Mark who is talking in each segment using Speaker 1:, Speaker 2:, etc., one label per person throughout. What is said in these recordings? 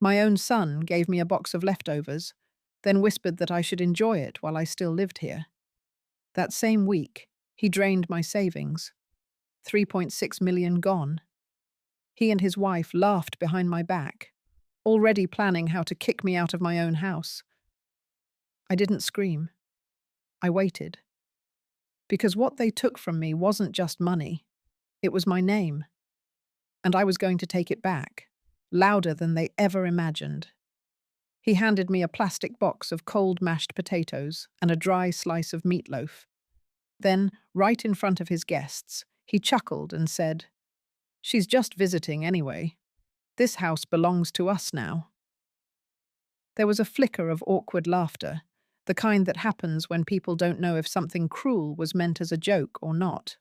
Speaker 1: My own son gave me a box of leftovers, then whispered that I should enjoy it while I still lived here. That same week, he drained my savings. 3.6 million gone. He and his wife laughed behind my back, already planning how to kick me out of my own house. I didn't scream. I waited. Because what they took from me wasn't just money, it was my name. And I was going to take it back, louder than they ever imagined. He handed me a plastic box of cold mashed potatoes and a dry slice of meatloaf. Then, right in front of his guests, he chuckled and said, "She's just visiting anyway. This house belongs to us now." There was a flicker of awkward laughter, the kind that happens when people don't know if something cruel was meant as a joke or not.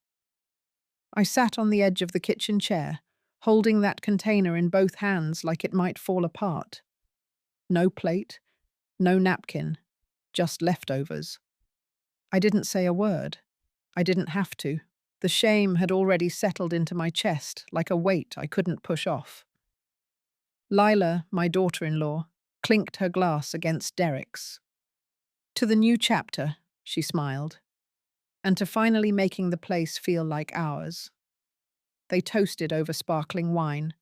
Speaker 1: I sat on the edge of the kitchen chair, holding that container in both hands like it might fall apart. No plate, no napkin, just leftovers. I didn't say a word. I didn't have to. The shame had already settled into my chest like a weight I couldn't push off. Lila, my daughter-in-law, clinked her glass against Derek's. "To the new chapter," she smiled, "and to finally making the place feel like ours." They toasted over sparkling wine.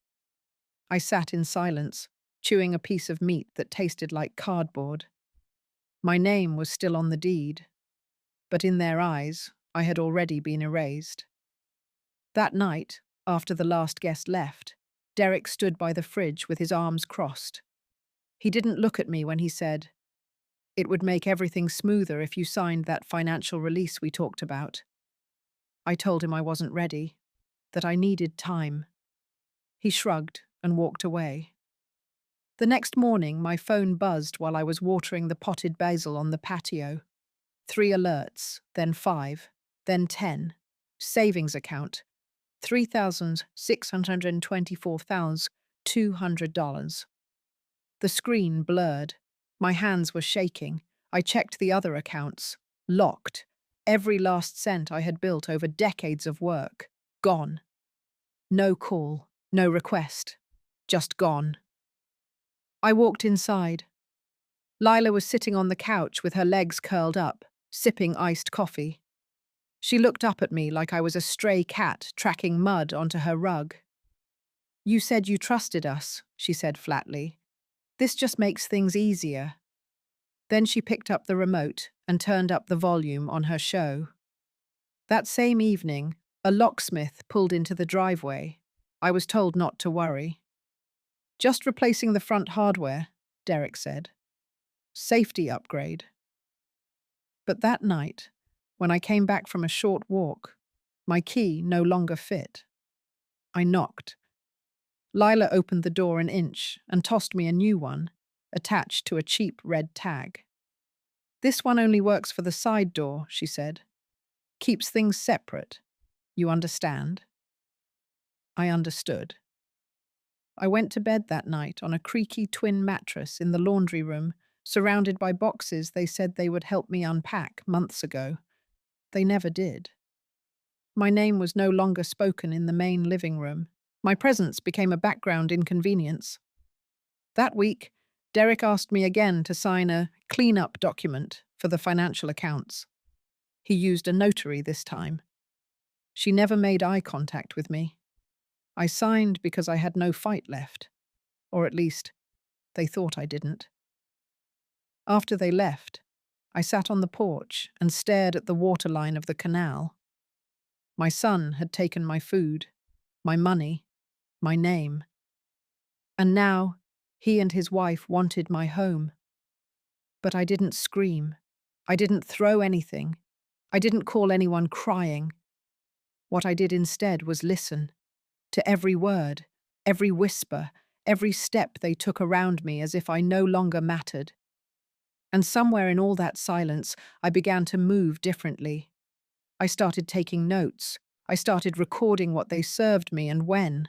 Speaker 1: I sat in silence, chewing a piece of meat that tasted like cardboard. My name was still on the deed, but in their eyes, I had already been erased. That night, after the last guest left, Derek stood by the fridge with his arms crossed. He didn't look at me when he said, "It would make everything smoother if you signed that financial release we talked about." I told him I wasn't ready, that I needed time. He shrugged and walked away. The next morning, my phone buzzed while I was watering the potted basil on the patio. 3 alerts, then 5, then 10. Savings account, $3,624,200. The screen blurred. My hands were shaking. I checked the other accounts. Locked. Every last cent I had built over decades of work. Gone. No call, no request. Just gone. I walked inside. Lila was sitting on the couch with her legs curled up, sipping iced coffee. She looked up at me like I was a stray cat tracking mud onto her rug. "You said you trusted us," she said flatly. "This just makes things easier." Then she picked up the remote and turned up the volume on her show. That same evening, a locksmith pulled into the driveway. I was told not to worry. "Just replacing the front hardware," Derek said. "Safety upgrade." But that night, when I came back from a short walk, my key no longer fit. I knocked. Lila opened the door an inch and tossed me a new one, attached to a cheap red tag. "This one only works for the side door," she said. "Keeps things separate. You understand?" I understood. I went to bed that night on a creaky twin mattress in the laundry room, surrounded by boxes they said they would help me unpack months ago. They never did. My name was no longer spoken in the main living room. My presence became a background inconvenience. That week, Derek asked me again to sign a clean-up document for the financial accounts. He used a notary this time. She never made eye contact with me. I signed because I had no fight left. Or at least, they thought I didn't. After they left, I sat on the porch and stared at the waterline of the canal. My son had taken my food, my money, my name. And now, he and his wife wanted my home. But I didn't scream. I didn't throw anything. I didn't call anyone crying. What I did instead was listen. To every word, every whisper, every step they took around me as if I no longer mattered. And somewhere in all that silence, I began to move differently. I started taking notes. I started recording what they served me and when.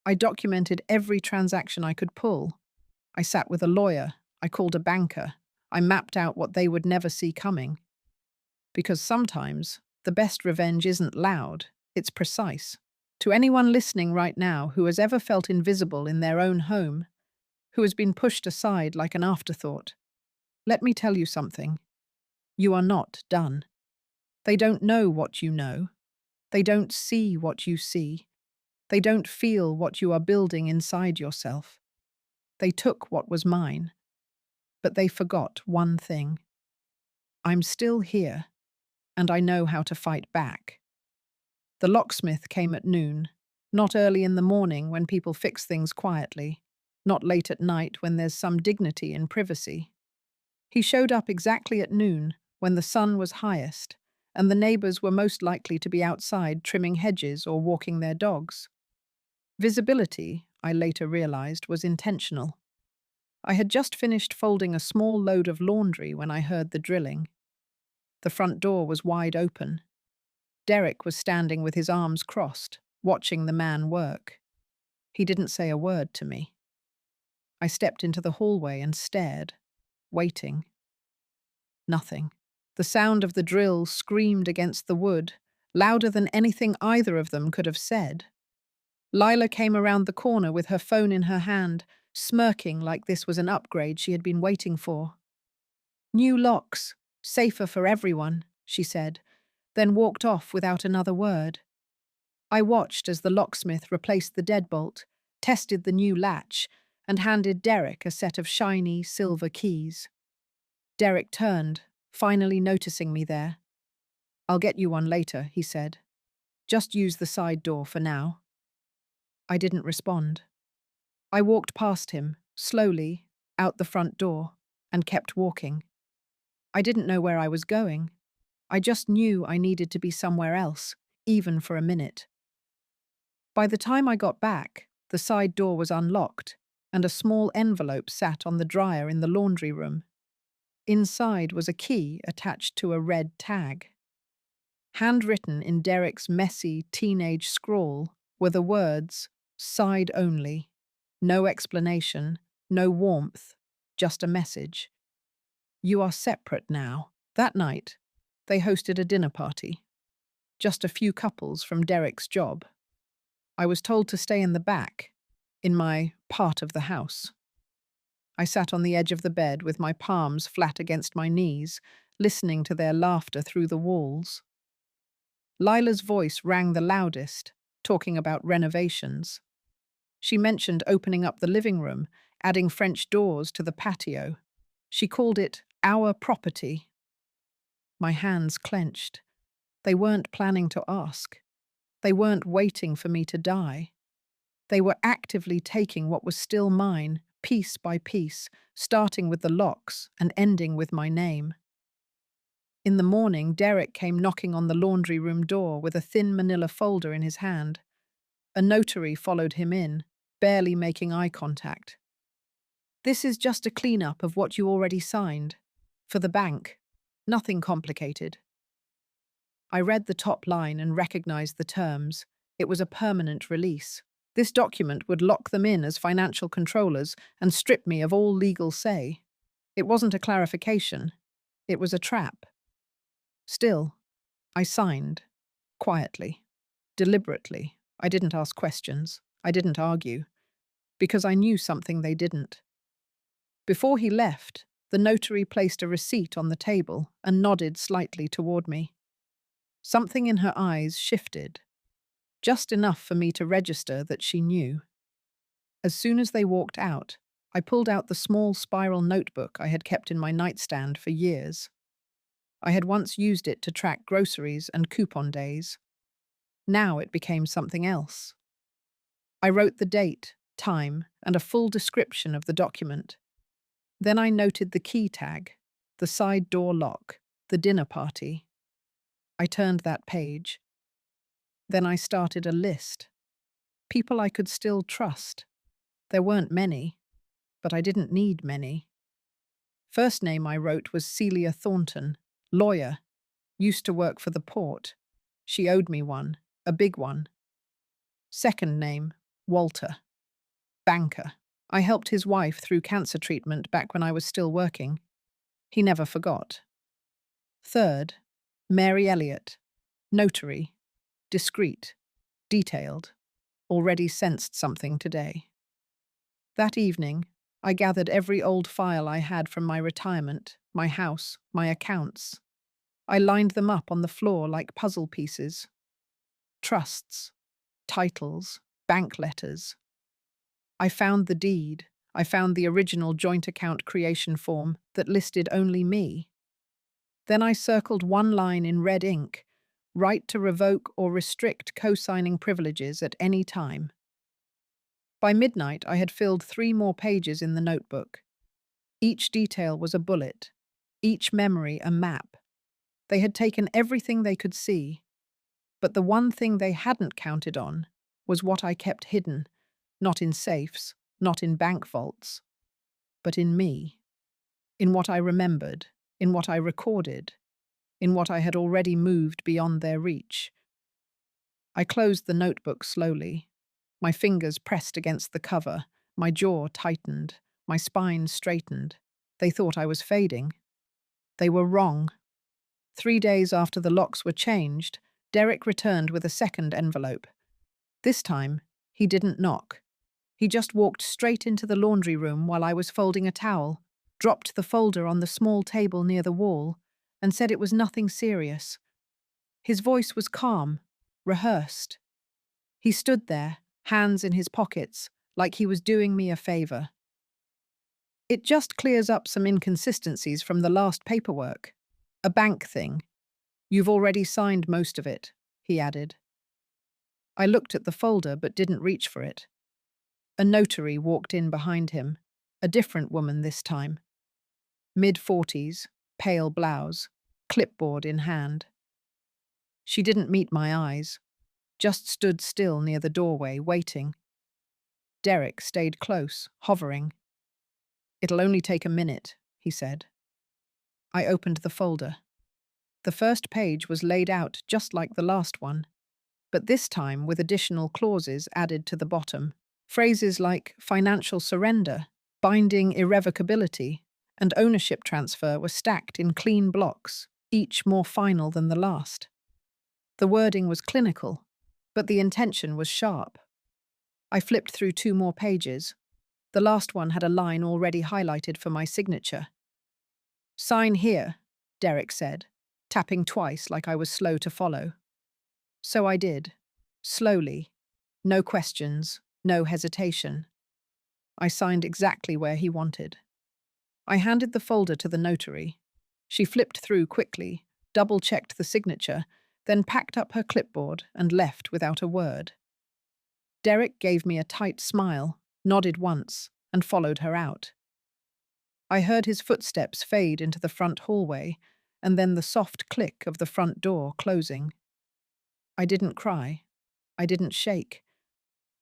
Speaker 1: I documented every transaction I could pull. I sat with a lawyer. I called a banker. I mapped out what they would never see coming. Because sometimes, the best revenge isn't loud, it's precise. To anyone listening right now who has ever felt invisible in their own home, who has been pushed aside like an afterthought. Let me tell you something. You are not done. They don't know what you know. They don't see what you see. They don't feel what you are building inside yourself. They took what was mine, but they forgot one thing. I'm still here, and I know how to fight back. The locksmith came at noon, not early in the morning when people fix things quietly, not late at night when there's some dignity in privacy. He showed up exactly at noon, when the sun was highest, and the neighbours were most likely to be outside trimming hedges or walking their dogs. Visibility, I later realised, was intentional. I had just finished folding a small load of laundry when I heard the drilling. The front door was wide open. Derek was standing with his arms crossed, watching the man work. He didn't say a word to me. I stepped into the hallway and stared, waiting. Nothing. The sound of the drill screamed against the wood, louder than anything either of them could have said. Lila came around the corner with her phone in her hand, smirking like this was an upgrade she had been waiting for. "New locks, safer for everyone," she said, then walked off without another word. I watched as the locksmith replaced the deadbolt, tested the new latch, and handed Derek a set of shiny silver keys. Derek turned, finally noticing me there. "I'll get you one later," he said. "Just use the side door for now." I didn't respond. I walked past him, slowly, out the front door, and kept walking. I didn't know where I was going. I just knew I needed to be somewhere else, even for a minute. By the time I got back, the side door was unlocked, and a small envelope sat on the dryer in the laundry room. Inside was a key attached to a red tag. Handwritten in Derek's messy teenage scrawl were the words, "Side only." No explanation, no warmth, just a message. "You are separate now." That night, they hosted a dinner party. Just a few couples from Derek's job. I was told to stay in the back, in my part of the house. I sat on the edge of the bed with my palms flat against my knees, listening to their laughter through the walls. Lila's voice rang the loudest, talking about renovations. She mentioned opening up the living room, adding French doors to the patio. She called it our property. My hands clenched. They weren't planning to ask. They weren't waiting for me to die. They were actively taking what was still mine, piece by piece, starting with the locks and ending with my name. In the morning, Derek came knocking on the laundry room door with a thin manila folder in his hand. A notary followed him in, barely making eye contact. "This is just a clean-up of what you already signed. For the bank. Nothing complicated." I read the top line and recognized the terms. It was a permanent release. This document would lock them in as financial controllers and strip me of all legal say. It wasn't a clarification. It was a trap. Still, I signed. Quietly. Deliberately. I didn't ask questions. I didn't argue. Because I knew something they didn't. Before he left, the notary placed a receipt on the table and nodded slightly toward me. Something in her eyes shifted. Just enough for me to register that she knew. As soon as they walked out, I pulled out the small spiral notebook I had kept in my nightstand for years. I had once used it to track groceries and coupon days. Now it became something else. I wrote the date, time, and a full description of the document. Then I noted the key tag, the side door lock, the dinner party. I turned that page. Then I started a list. People I could still trust. There weren't many, but I didn't need many. First name I wrote was Celia Thornton, lawyer, used to work for the port. She owed me one, a big one. Second name, Walter, banker. I helped his wife through cancer treatment back when I was still working. He never forgot. Third, Mary Elliott, notary, discreet, detailed, already sensed something today. That evening, I gathered every old file I had from my retirement, my house, my accounts. I lined them up on the floor like puzzle pieces. Trusts, titles, bank letters. I found the deed. I found the original joint account creation form that listed only me. Then I circled one line in red ink, right to revoke or restrict co-signing privileges at any time. By midnight, I had filled 3 more pages in the notebook. Each detail was a bullet, each memory a map. They had taken everything they could see, but the one thing they hadn't counted on was what I kept hidden, not in safes, not in bank vaults, but in me, in what I remembered, in what I recorded, in what I had already moved beyond their reach. I closed the notebook slowly. My fingers pressed against the cover, my jaw tightened, my spine straightened. They thought I was fading. They were wrong. 3 days after the locks were changed, Derek returned with a second envelope. This time, he didn't knock. He just walked straight into the laundry room while I was folding a towel, dropped the folder on the small table near the wall, and said it was nothing serious. His voice was calm, rehearsed. He stood there, hands in his pockets, like he was doing me a favor. It just clears up some inconsistencies from the last paperwork. A bank thing. You've already signed most of it, he added. I looked at the folder but didn't reach for it. A notary walked in behind him, a different woman this time. Mid-40s, pale blouse, clipboard in hand. She didn't meet my eyes, just stood still near the doorway, waiting. Derek stayed close, hovering. "It'll only take a minute," he said. I opened the folder. The first page was laid out just like the last one, but this time with additional clauses added to the bottom. Phrases like financial surrender, binding irrevocability, and ownership transfer were stacked in clean blocks, each more final than the last. The wording was clinical, but the intention was sharp. I flipped through 2 more pages. The last one had a line already highlighted for my signature. "Sign here," Derek said, tapping twice like I was slow to follow. So I did, slowly, no questions, no hesitation. I signed exactly where he wanted. I handed the folder to the notary. She flipped through quickly, double-checked the signature, then packed up her clipboard and left without a word. Derek gave me a tight smile, nodded once, and followed her out. I heard his footsteps fade into the front hallway, and then the soft click of the front door closing. I didn't cry. I didn't shake.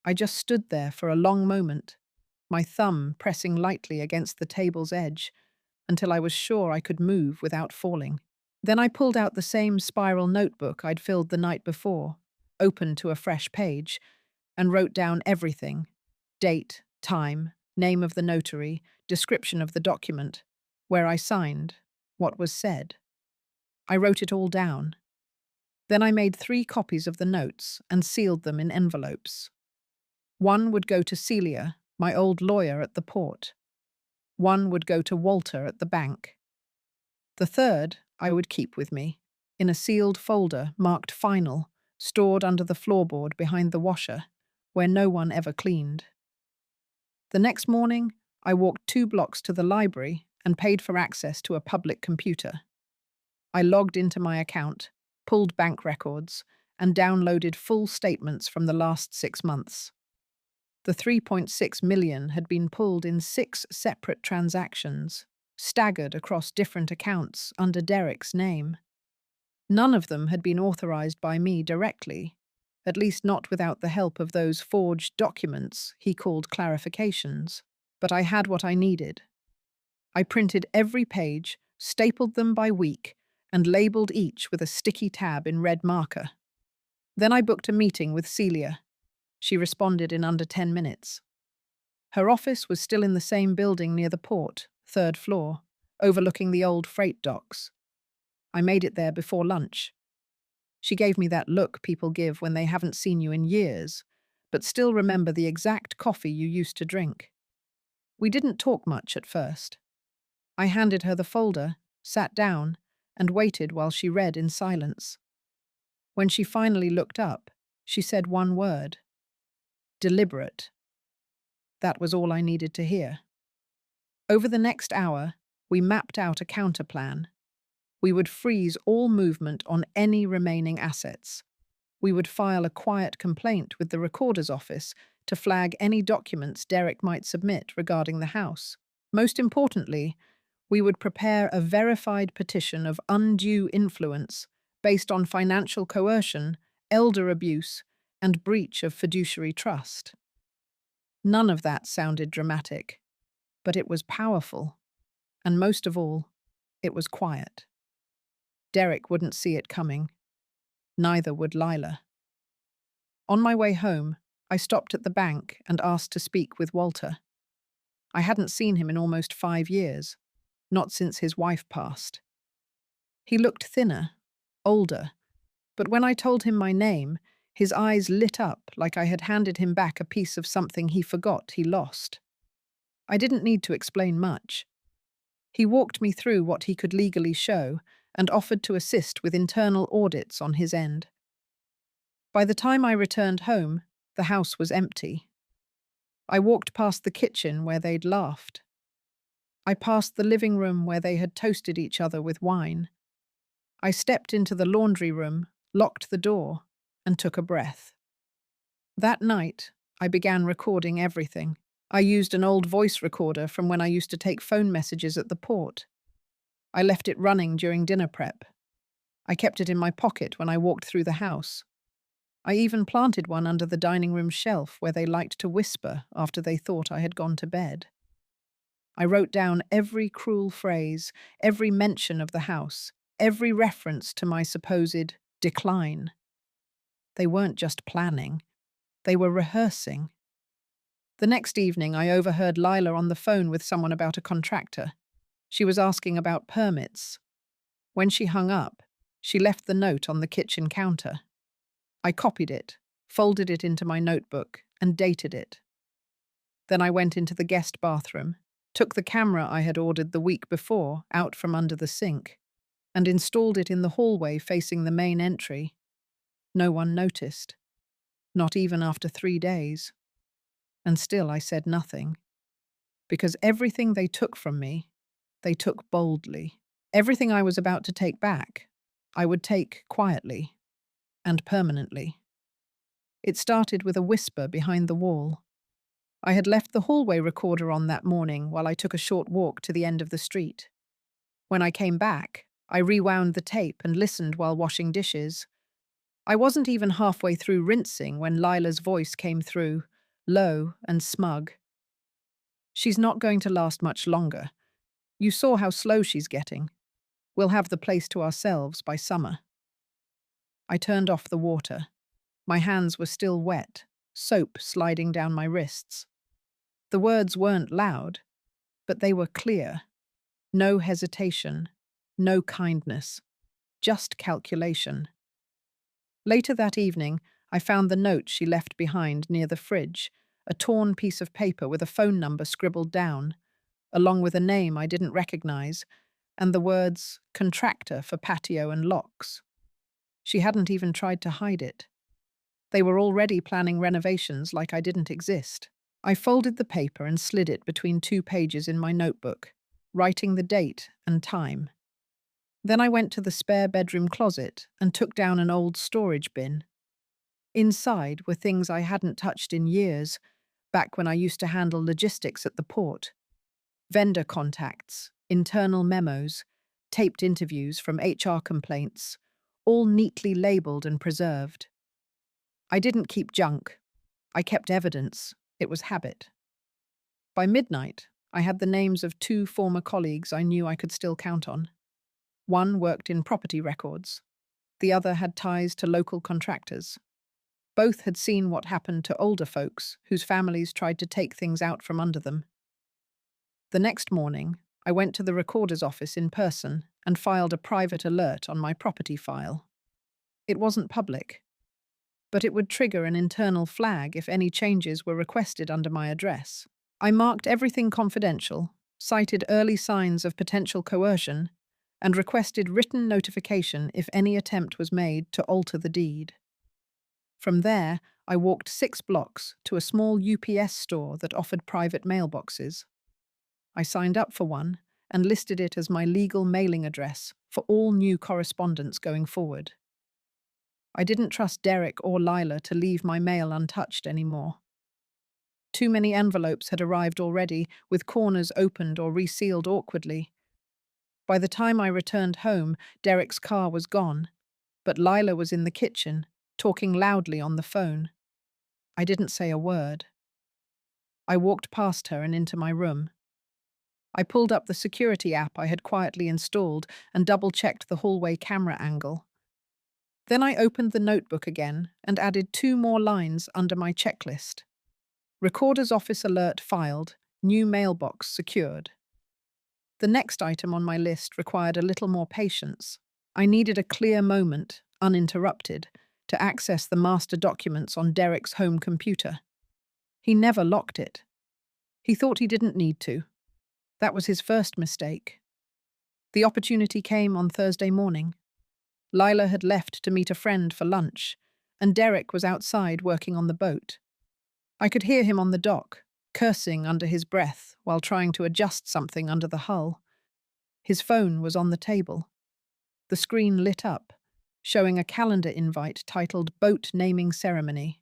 Speaker 1: I just stood there for a long moment, my thumb pressing lightly against the table's edge, until I was sure I could move without falling. Then I pulled out the same spiral notebook I'd filled the night before, opened to a fresh page, and wrote down everything: date, time, name of the notary, description of the document, where I signed, what was said. I wrote it all down. Then I made 3 copies of the notes and sealed them in envelopes. One would go to Celia, my old lawyer at the port. One would go to Walter at the bank. The third I would keep with me, in a sealed folder marked final, stored under the floorboard behind the washer, where no one ever cleaned. The next morning, I walked 2 blocks to the library and paid for access to a public computer. I logged into my account, pulled bank records, and downloaded full statements from the last 6 months. The 3.6 million had been pulled in 6 separate transactions, staggered across different accounts under Derek's name. None of them had been authorized by me directly, at least not without the help of those forged documents he called clarifications. But I had what I needed. I printed every page, stapled them by week, and labeled each with a sticky tab in red marker. Then I booked a meeting with Celia. She responded in under 10 minutes. Her office was still in the same building near the port, 3rd floor, overlooking the old freight docks. I made it there before lunch. She gave me that look people give when they haven't seen you in years, but still remember the exact coffee you used to drink. We didn't talk much at first. I handed her the folder, sat down, and waited while she read in silence. When she finally looked up, she said one word: deliberate. That was all I needed to hear. Over the next hour, we mapped out a counterplan. We would freeze all movement on any remaining assets. We would file a quiet complaint with the recorder's office to flag any documents Derek might submit regarding the house. Most importantly, we would prepare a verified petition of undue influence based on financial coercion, elder abuse, and breach of fiduciary trust. None of that sounded dramatic, but it was powerful, and most of all, it was quiet. Derek wouldn't see it coming. Neither would Lila. On my way home, I stopped at the bank and asked to speak with Walter. I hadn't seen him in almost 5 years, not since his wife passed. He looked thinner, older, but when I told him my name, his eyes lit up like I had handed him back a piece of something he forgot he lost. I didn't need to explain much. He walked me through what he could legally show and offered to assist with internal audits on his end. By the time I returned home, the house was empty. I walked past the kitchen where they'd laughed. I passed the living room where they had toasted each other with wine. I stepped into the laundry room, locked the door, and took a breath. That night, I began recording everything. I used an old voice recorder from when I used to take phone messages at the port. I left it running during dinner prep. I kept it in my pocket when I walked through the house. I even planted one under the dining room shelf where they liked to whisper after they thought I had gone to bed. I wrote down every cruel phrase, every mention of the house, every reference to my supposed decline. They weren't just planning, they were rehearsing. The next evening, I overheard Lila on the phone with someone about a contractor. She was asking about permits. When she hung up, she left the note on the kitchen counter. I copied it, folded it into my notebook, and dated it. Then I went into the guest bathroom, took the camera I had ordered the week before out from under the sink, and installed it in the hallway facing the main entry. No one noticed, not even after 3 days. And still I said nothing, because everything they took from me, they took boldly. Everything I was about to take back, I would take quietly and permanently. It started with a whisper behind the wall. I had left the hallway recorder on that morning while I took a short walk to the end of the street. When I came back, I rewound the tape and listened while washing dishes. I wasn't even halfway through rinsing when Lila's voice came through, low and smug. "She's not going to last much longer. You saw how slow she's getting. We'll have the place to ourselves by summer." I turned off the water. My hands were still wet, soap sliding down my wrists. The words weren't loud, but they were clear. No hesitation, no kindness, just calculation. Later that evening, I found the note she left behind near the fridge, a torn piece of paper with a phone number scribbled down, along with a name I didn't recognize, and the words "contractor for patio and locks." She hadn't even tried to hide it. They were already planning renovations like I didn't exist. I folded the paper and slid it between 2 pages in my notebook, writing the date and time. Then I went to the spare bedroom closet and took down an old storage bin. Inside were things I hadn't touched in years, back when I used to handle logistics at the port. Vendor contacts, internal memos, taped interviews from HR complaints, all neatly labeled and preserved. I didn't keep junk. I kept evidence. It was habit. By midnight, I had the names of 2 former colleagues I knew I could still count on. One worked in property records. The other had ties to local contractors. Both had seen what happened to older folks whose families tried to take things out from under them. The next morning, I went to the recorder's office in person and filed a private alert on my property file. It wasn't public, but it would trigger an internal flag if any changes were requested under my address. I marked everything confidential, cited early signs of potential coercion, and requested written notification if any attempt was made to alter the deed. From there, I walked 6 blocks to a small UPS store that offered private mailboxes. I signed up for one and listed it as my legal mailing address for all new correspondence going forward. I didn't trust Derek or Lila to leave my mail untouched anymore. Too many envelopes had arrived already, with corners opened or resealed awkwardly. By the time I returned home, Derek's car was gone, but Lila was in the kitchen, talking loudly on the phone. I didn't say a word. I walked past her and into my room. I pulled up the security app I had quietly installed and double-checked the hallway camera angle. Then I opened the notebook again and added 2 more lines under my checklist. Recorder's office alert filed, new mailbox secured. The next item on my list required a little more patience. I needed a clear moment, uninterrupted, to access the master documents on Derek's home computer. He never locked it. He thought he didn't need to. That was his first mistake. The opportunity came on Thursday morning. Lila had left to meet a friend for lunch, and Derek was outside working on the boat. I could hear him on the dock, cursing under his breath while trying to adjust something under the hull. His phone was on the table. The screen lit up, showing a calendar invite titled Boat Naming Ceremony.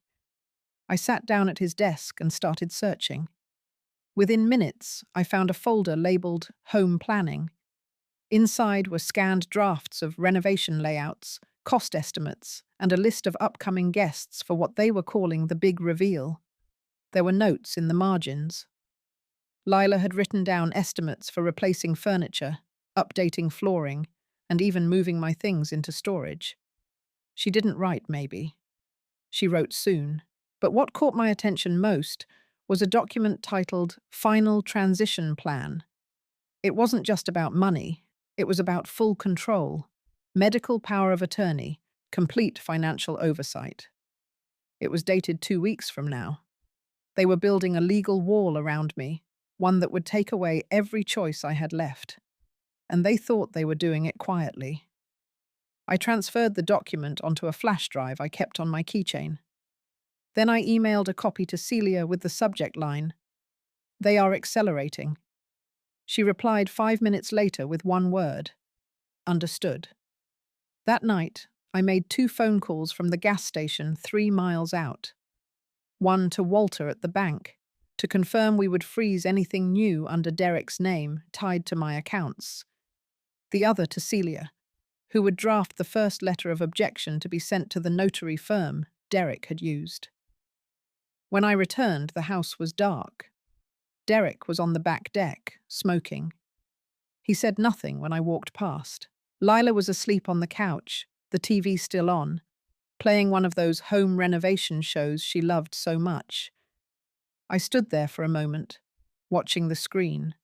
Speaker 1: I sat down at his desk and started searching. Within minutes, I found a folder labeled Home Planning. Inside were scanned drafts of renovation layouts, cost estimates, and a list of upcoming guests for what they were calling the big reveal. There were notes in the margins. Lila had written down estimates for replacing furniture, updating flooring, and even moving my things into storage. She didn't write maybe. She wrote soon. But what caught my attention most was a document titled Final Transition Plan. It wasn't just about money, it was about full control, medical power of attorney, complete financial oversight. It was dated 2 weeks from now. They were building a legal wall around me, one that would take away every choice I had left. And they thought they were doing it quietly. I transferred the document onto a flash drive I kept on my keychain. Then I emailed a copy to Celia with the subject line, "They are accelerating." She replied 5 minutes later with one word, "Understood." That night, I made 2 phone calls from the gas station 3 miles out. One to Walter at the bank, to confirm we would freeze anything new under Derek's name tied to my accounts. The other to Celia, who would draft the first letter of objection to be sent to the notary firm Derek had used. When I returned, the house was dark. Derek was on the back deck, smoking. He said nothing when I walked past. Lila was asleep on the couch, the TV still on, playing one of those home renovation shows she loved so much. I stood there for a moment, watching the screen.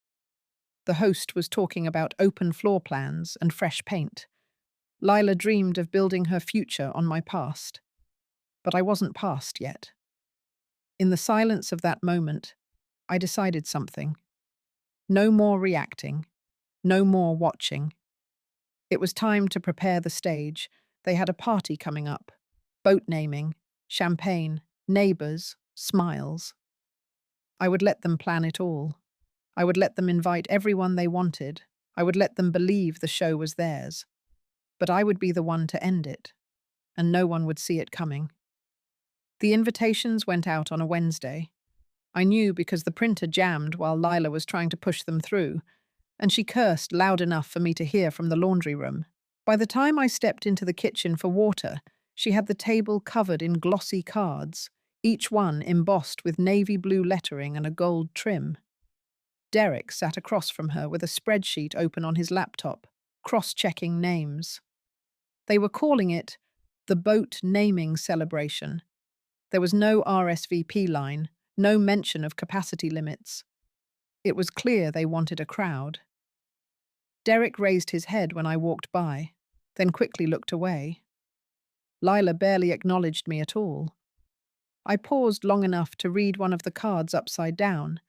Speaker 1: The host was talking about open floor plans and fresh paint. Lila dreamed of building her future on my past. But I wasn't past yet. In the silence of that moment, I decided something. No more reacting. No more watching. It was time to prepare the stage. They had a party coming up. Boat naming, champagne, neighbours, smiles. I would let them plan it all. I would let them invite everyone they wanted. I would let them believe the show was theirs. But I would be the one to end it, and no one would see it coming. The invitations went out on a Wednesday. I knew because the printer jammed while Lila was trying to push them through, and she cursed loud enough for me to hear from the laundry room. By the time I stepped into the kitchen for water, she had the table covered in glossy cards, each one embossed with navy blue lettering and a gold trim. Derek sat across from her with a spreadsheet open on his laptop, cross-checking names. They were calling it the Boat Naming Celebration. There was no RSVP line, no mention of capacity limits. It was clear they wanted a crowd. Derek raised his head when I walked by, then quickly looked away. Lila barely acknowledged me at all. I paused long enough to read one of the cards upside down.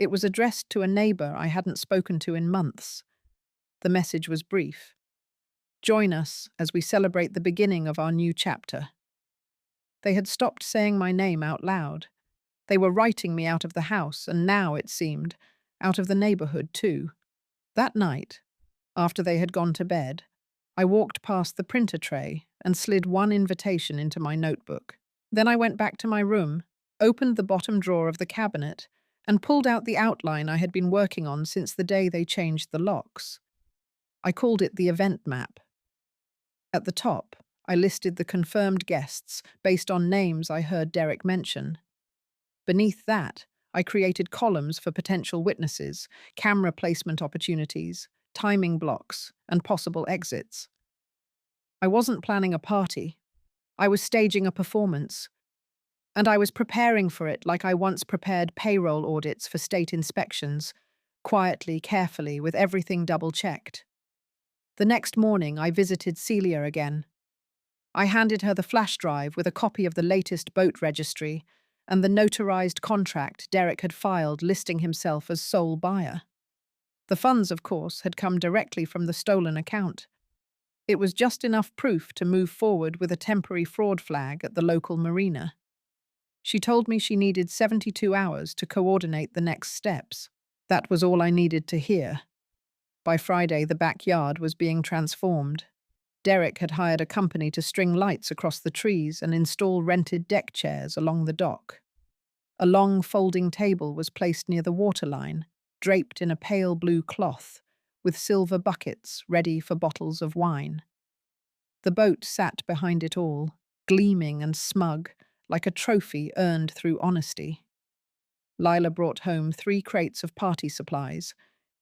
Speaker 1: It was addressed to a neighbor I hadn't spoken to in months. The message was brief. Join us as we celebrate the beginning of our new chapter. They had stopped saying my name out loud. They were writing me out of the house, and now, it seemed, out of the neighborhood too. That night, after they had gone to bed, I walked past the printer tray and slid one invitation into my notebook. Then I went back to my room, opened the bottom drawer of the cabinet, and pulled out the outline I had been working on since the day they changed the locks. I called it the event map. At the top, I listed the confirmed guests based on names I heard Derek mention. Beneath that, I created columns for potential witnesses, camera placement opportunities, timing blocks, and possible exits. I wasn't planning a party. I was staging a performance. And I was preparing for it like I once prepared payroll audits for state inspections, quietly, carefully, with everything double-checked. The next morning, I visited Celia again. I handed her the flash drive with a copy of the latest boat registry and the notarized contract Derek had filed listing himself as sole buyer. The funds, of course, had come directly from the stolen account. It was just enough proof to move forward with a temporary fraud flag at the local marina. She told me she needed 72 hours to coordinate the next steps. That was all I needed to hear. By Friday, the backyard was being transformed. Derek had hired a company to string lights across the trees and install rented deck chairs along the dock. A long folding table was placed near the waterline, draped in a pale blue cloth, with silver buckets ready for bottles of wine. The boat sat behind it all, gleaming and smug, like a trophy earned through honesty. Lila brought home 3 crates of party supplies.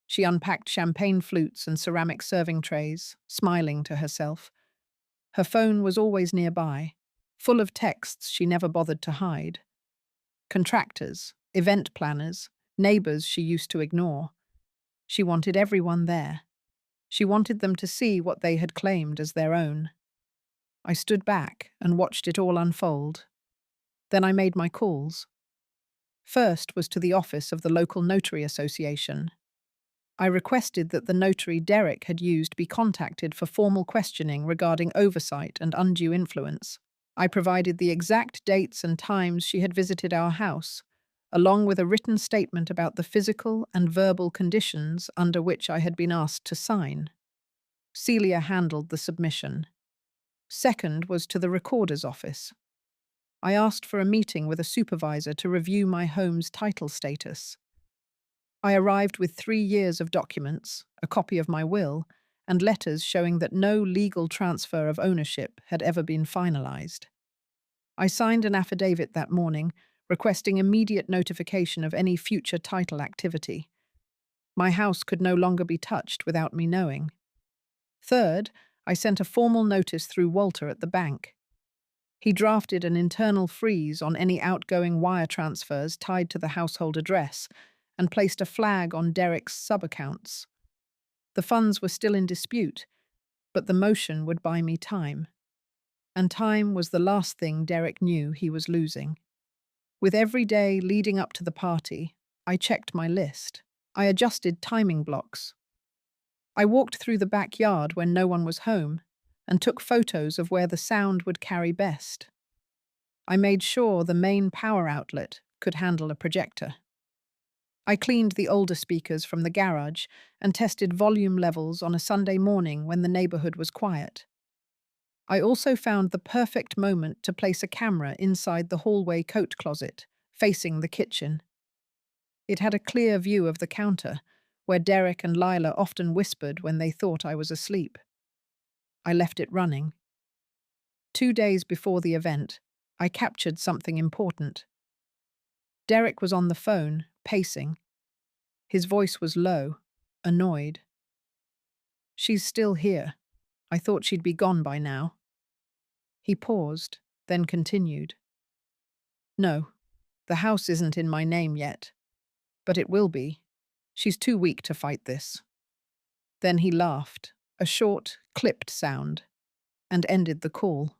Speaker 1: She unpacked champagne flutes and ceramic serving trays, smiling to herself. Her phone was always nearby, full of texts she never bothered to hide. Contractors, event planners, neighbors she used to ignore. She wanted everyone there. She wanted them to see what they had claimed as their own. I stood back and watched it all unfold. Then I made my calls. First was to the office of the local notary association. I requested that the notary Derek had used be contacted for formal questioning regarding oversight and undue influence. I provided the exact dates and times she had visited our house, along with a written statement about the physical and verbal conditions under which I had been asked to sign. Celia handled the submission. Second was to the recorder's office. I asked for a meeting with a supervisor to review my home's title status. I arrived with 3 years of documents, a copy of my will, and letters showing that no legal transfer of ownership had ever been finalized. I signed an affidavit that morning, requesting immediate notification of any future title activity. My house could no longer be touched without me knowing. Third, I sent a formal notice through Walter at the bank. He drafted an internal freeze on any outgoing wire transfers tied to the household address and placed a flag on Derek's sub-accounts. The funds were still in dispute, but the motion would buy me time. And time was the last thing Derek knew he was losing. With every day leading up to the party, I checked my list. I adjusted timing blocks. I walked through the backyard when no one was home and took photos of where the sound would carry best. I made sure the main power outlet could handle a projector. I cleaned the older speakers from the garage and tested volume levels on a Sunday morning when the neighborhood was quiet. I also found the perfect moment to place a camera inside the hallway coat closet, facing the kitchen. It had a clear view of the counter, where Derek and Lila often whispered when they thought I was asleep. I left it running. 2 days before the event, I captured something important. Derek was on the phone, pacing. His voice was low, annoyed. "She's still here. I thought she'd be gone by now." He paused, then continued. "No, the house isn't in my name yet. But it will be. She's too weak to fight this." Then he laughed, a short, clipped sound, and ended the call.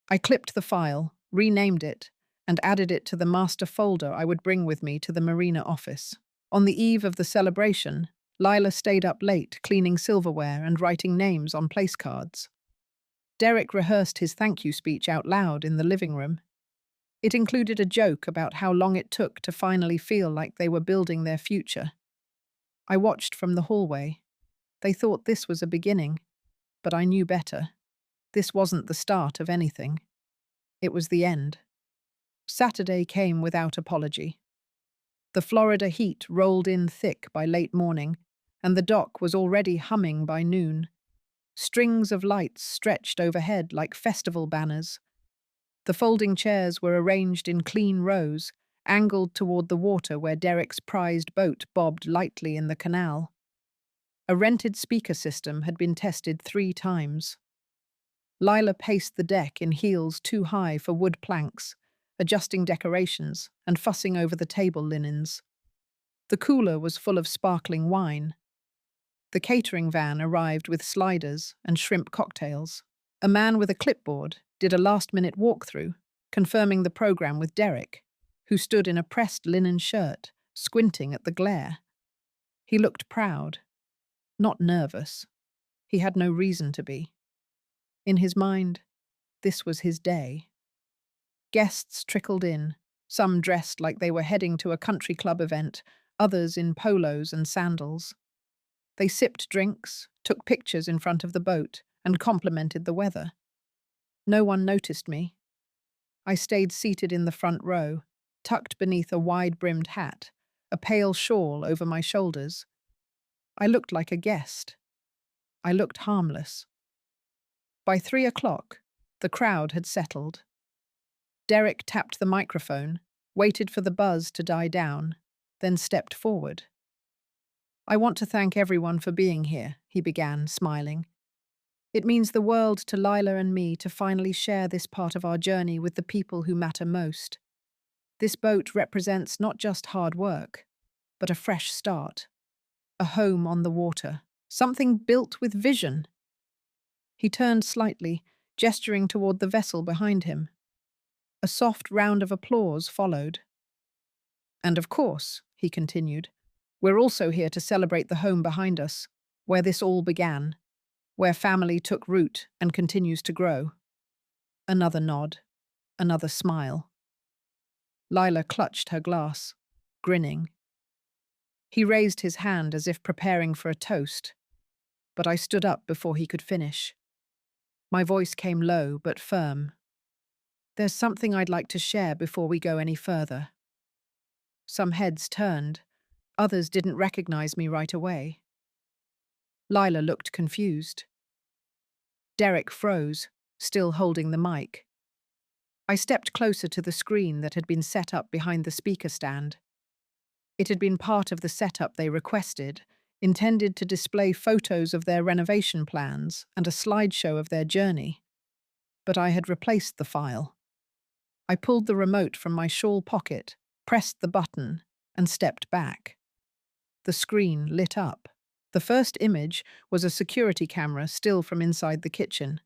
Speaker 1: I clipped the file, renamed it, and added it to the master folder I would bring with me to the marina office. On the eve of the celebration, Lila stayed up late cleaning silverware and writing names on place cards. Derek rehearsed his thank you speech out loud in the living room. It included a joke about how long it took to finally feel like they were building their future. I watched from the hallway. They thought this was a beginning, but I knew better. This wasn't the start of anything. It was the end. Saturday came without apology. The Florida heat rolled in thick by late morning, and the dock was already humming by noon. Strings of lights stretched overhead like festival banners. The folding chairs were arranged in clean rows, angled toward the water where Derek's prized boat bobbed lightly in the canal. A rented speaker system had been tested 3 times. Lila paced the deck in heels too high for wood planks, adjusting decorations and fussing over the table linens. The cooler was full of sparkling wine. The catering van arrived with sliders and shrimp cocktails. A man with a clipboard did a last-minute walkthrough, confirming the program with Derek, who stood in a pressed linen shirt, squinting at the glare. He looked proud, not nervous. He had no reason to be. In his mind, this was his day. Guests trickled in, some dressed like they were heading to a country club event, others in polos and sandals. They sipped drinks, took pictures in front of the boat, and complimented the weather. No one noticed me. I stayed seated in the front row, tucked beneath a wide-brimmed hat, a pale shawl over my shoulders. I looked like a guest. I looked harmless. By 3 o'clock, the crowd had settled. Derek tapped the microphone, waited for the buzz to die down, then stepped forward. "I want to thank everyone for being here," he began, smiling. "It means the world to Lila and me to finally share this part of our journey with the people who matter most. This boat represents not just hard work, but a fresh start, a home on the water, something built with vision." He turned slightly, gesturing toward the vessel behind him. A soft round of applause followed. "And of course," he continued, "we're also here to celebrate the home behind us, where this all began, where family took root and continues to grow." Another nod, another smile. Lila clutched her glass, grinning. He raised his hand as if preparing for a toast, but I stood up before he could finish. My voice came low but firm. "There's something I'd like to share before we go any further." Some heads turned, others didn't recognize me right away. Lila looked confused. Derek froze, still holding the mic. I stepped closer to the screen that had been set up behind the speaker stand. It had been part of the setup they requested, intended to display photos of their renovation plans and a slideshow of their journey. But I had replaced the file. I pulled the remote from my shawl pocket, pressed the button, and stepped back. The screen lit up. The first image was a security camera still from inside the kitchen.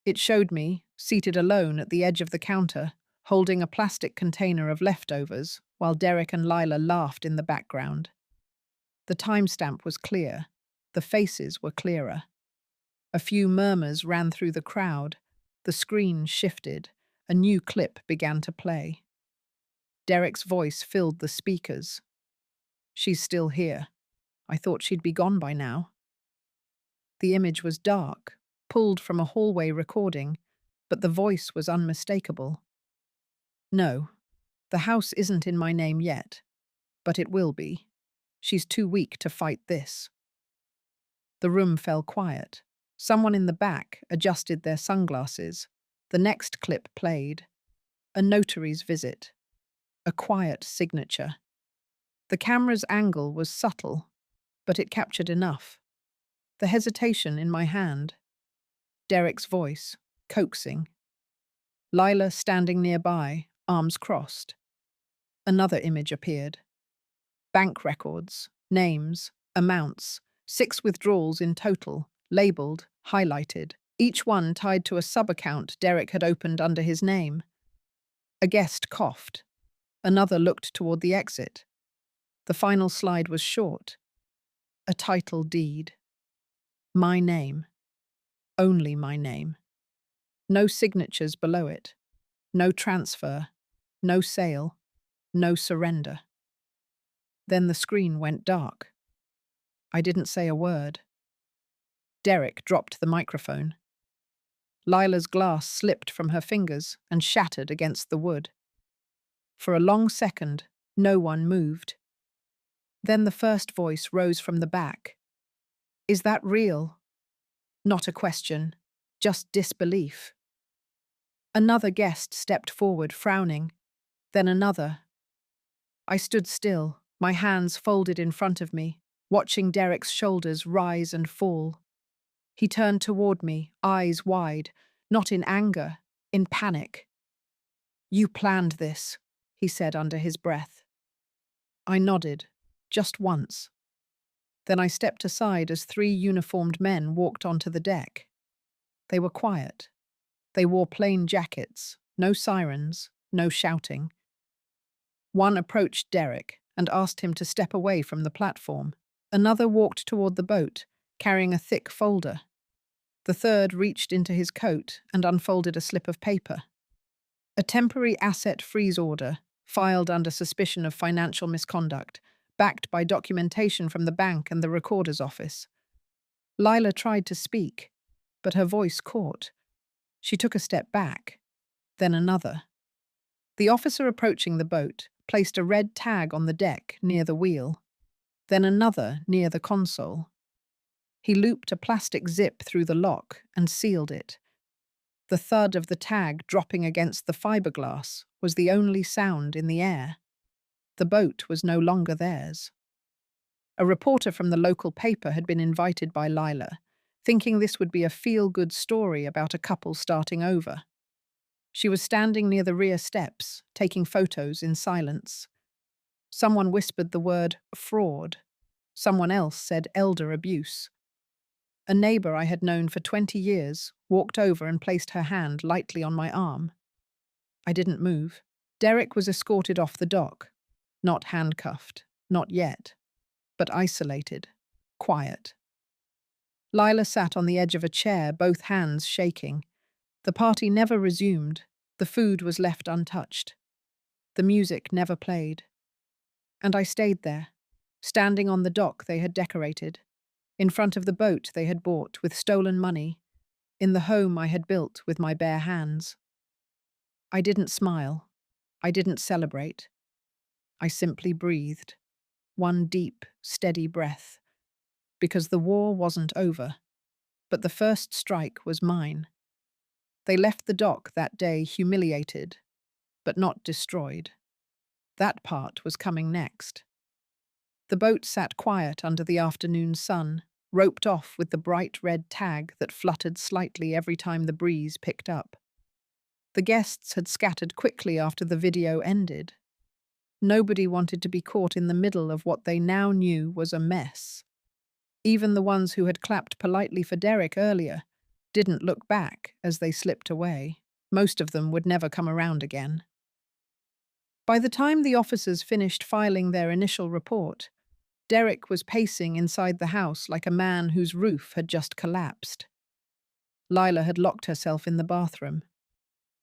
Speaker 1: It showed me, seated alone at the edge of the counter, holding a plastic container of leftovers, while Derek and Lila laughed in the background. The timestamp was clear. The faces were clearer. A few murmurs ran through the crowd. The screen shifted. A new clip began to play. Derek's voice filled the speakers. "She's still here. I thought she'd be gone by now." The image was dark, pulled from a hallway recording, but the voice was unmistakable. "No, the house isn't in my name yet, but it will be. She's too weak to fight this." The room fell quiet. Someone in the back adjusted their sunglasses. The next clip played. A notary's visit. A quiet signature. The camera's angle was subtle, but it captured enough. The hesitation in my hand. Derek's voice, coaxing. Lila standing nearby, arms crossed. Another image appeared. Bank records, names, amounts, 6 withdrawals in total, labelled, highlighted, each one tied to a sub-account Derek had opened under his name. A guest coughed. Another looked toward the exit. The final slide was short. A title deed. My name. Only my name. No signatures below it. No transfer. No sale. No surrender. Then the screen went dark. I didn't say a word. Derek dropped the microphone. Lila's glass slipped from her fingers and shattered against the wood. For a long second, no one moved. Then the first voice rose from the back. Is that real? Not a question, just disbelief. Another guest stepped forward, frowning. Then another. I stood still, my hands folded in front of me, watching Derek's shoulders rise and fall. He turned toward me, eyes wide, not in anger, in panic. You planned this, he said under his breath. I nodded, just once. Then I stepped aside as three uniformed men walked onto the deck. They were quiet. They wore plain jackets, no sirens, no shouting. One approached Derek and asked him to step away from the platform. Another walked toward the boat, carrying a thick folder. The third reached into his coat and unfolded a slip of paper. A temporary asset freeze order, filed under suspicion of financial misconduct, backed by documentation from the bank and the recorder's office. Lila tried to speak, but her voice caught. She took a step back, then another. The officer approaching the boat placed a red tag on the deck near the wheel, then another near the console. He looped a plastic zip through the lock and sealed it. The thud of the tag dropping against the fiberglass was the only sound in the air. The boat was no longer theirs. A reporter from the local paper had been invited by Lila, thinking this would be a feel-good story about a couple starting over. She was standing near the rear steps, taking photos in silence. Someone whispered the word fraud. Someone else said elder abuse. A neighbor I had known for 20 years walked over and placed her hand lightly on my arm. I didn't move. Derek was escorted off the dock. Not handcuffed, not yet, but isolated, quiet. Lila sat on the edge of a chair, both hands shaking. The party never resumed. The food was left untouched. The music never played. And I stayed there, standing on the dock they had decorated, in front of the boat they had bought with stolen money, in the home I had built with my bare hands. I didn't smile. I didn't celebrate. I simply breathed, one deep, steady breath, because the war wasn't over, but the first strike was mine. They left the dock that day humiliated, but not destroyed. That part was coming next. The boat sat quiet under the afternoon sun, roped off with the bright red tag that fluttered slightly every time the breeze picked up. The guests had scattered quickly after the video ended. Nobody wanted to be caught in the middle of what they now knew was a mess. Even the ones who had clapped politely for Derek earlier didn't look back as they slipped away. Most of them would never come around again. By the time the officers finished filing their initial report, Derek was pacing inside the house like a man whose roof had just collapsed. Lila had locked herself in the bathroom.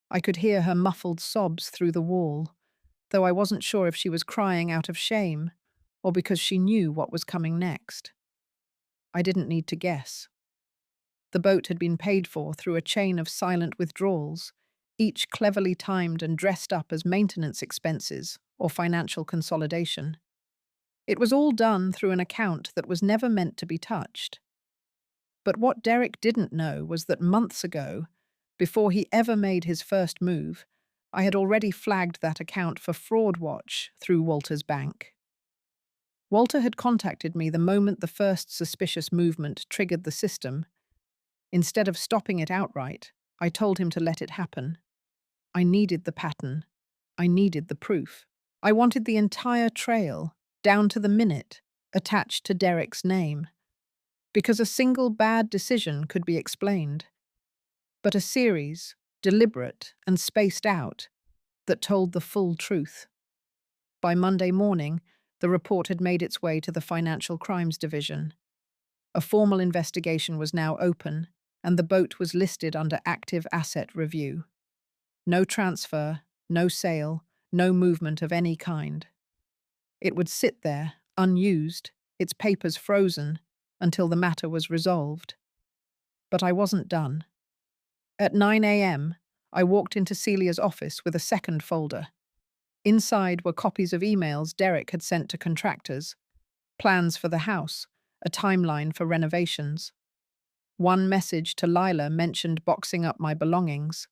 Speaker 1: I could hear her muffled sobs through the wall, though I wasn't sure if she was crying out of shame or because she knew what was coming next. I didn't need to guess. The boat had been paid for through a chain of silent withdrawals, each cleverly timed and dressed up as maintenance expenses or financial consolidation. It was all done through an account that was never meant to be touched. But what Derek didn't know was that months ago, before he ever made his first move, I had already flagged that account for fraud watch through Walter's bank. Walter had contacted me the moment the first suspicious movement triggered the system. Instead of stopping it outright, I told him to let it happen. I needed the pattern. I needed the proof. I wanted the entire trail, down to the minute, attached to Derek's name. Because a single bad decision could be explained. But a series, deliberate and spaced out, that told the full truth. By Monday morning, the report had made its way to the Financial Crimes Division. A formal investigation was now open, and the boat was listed under active asset review. No transfer, no sale, no movement of any kind. It would sit there, unused, its papers frozen, until the matter was resolved. But I wasn't done. At 9 a.m., I walked into Celia's office with a second folder. Inside were copies of emails Derek had sent to contractors, plans for the house, a timeline for renovations. One message to Lila mentioned boxing up my belongings.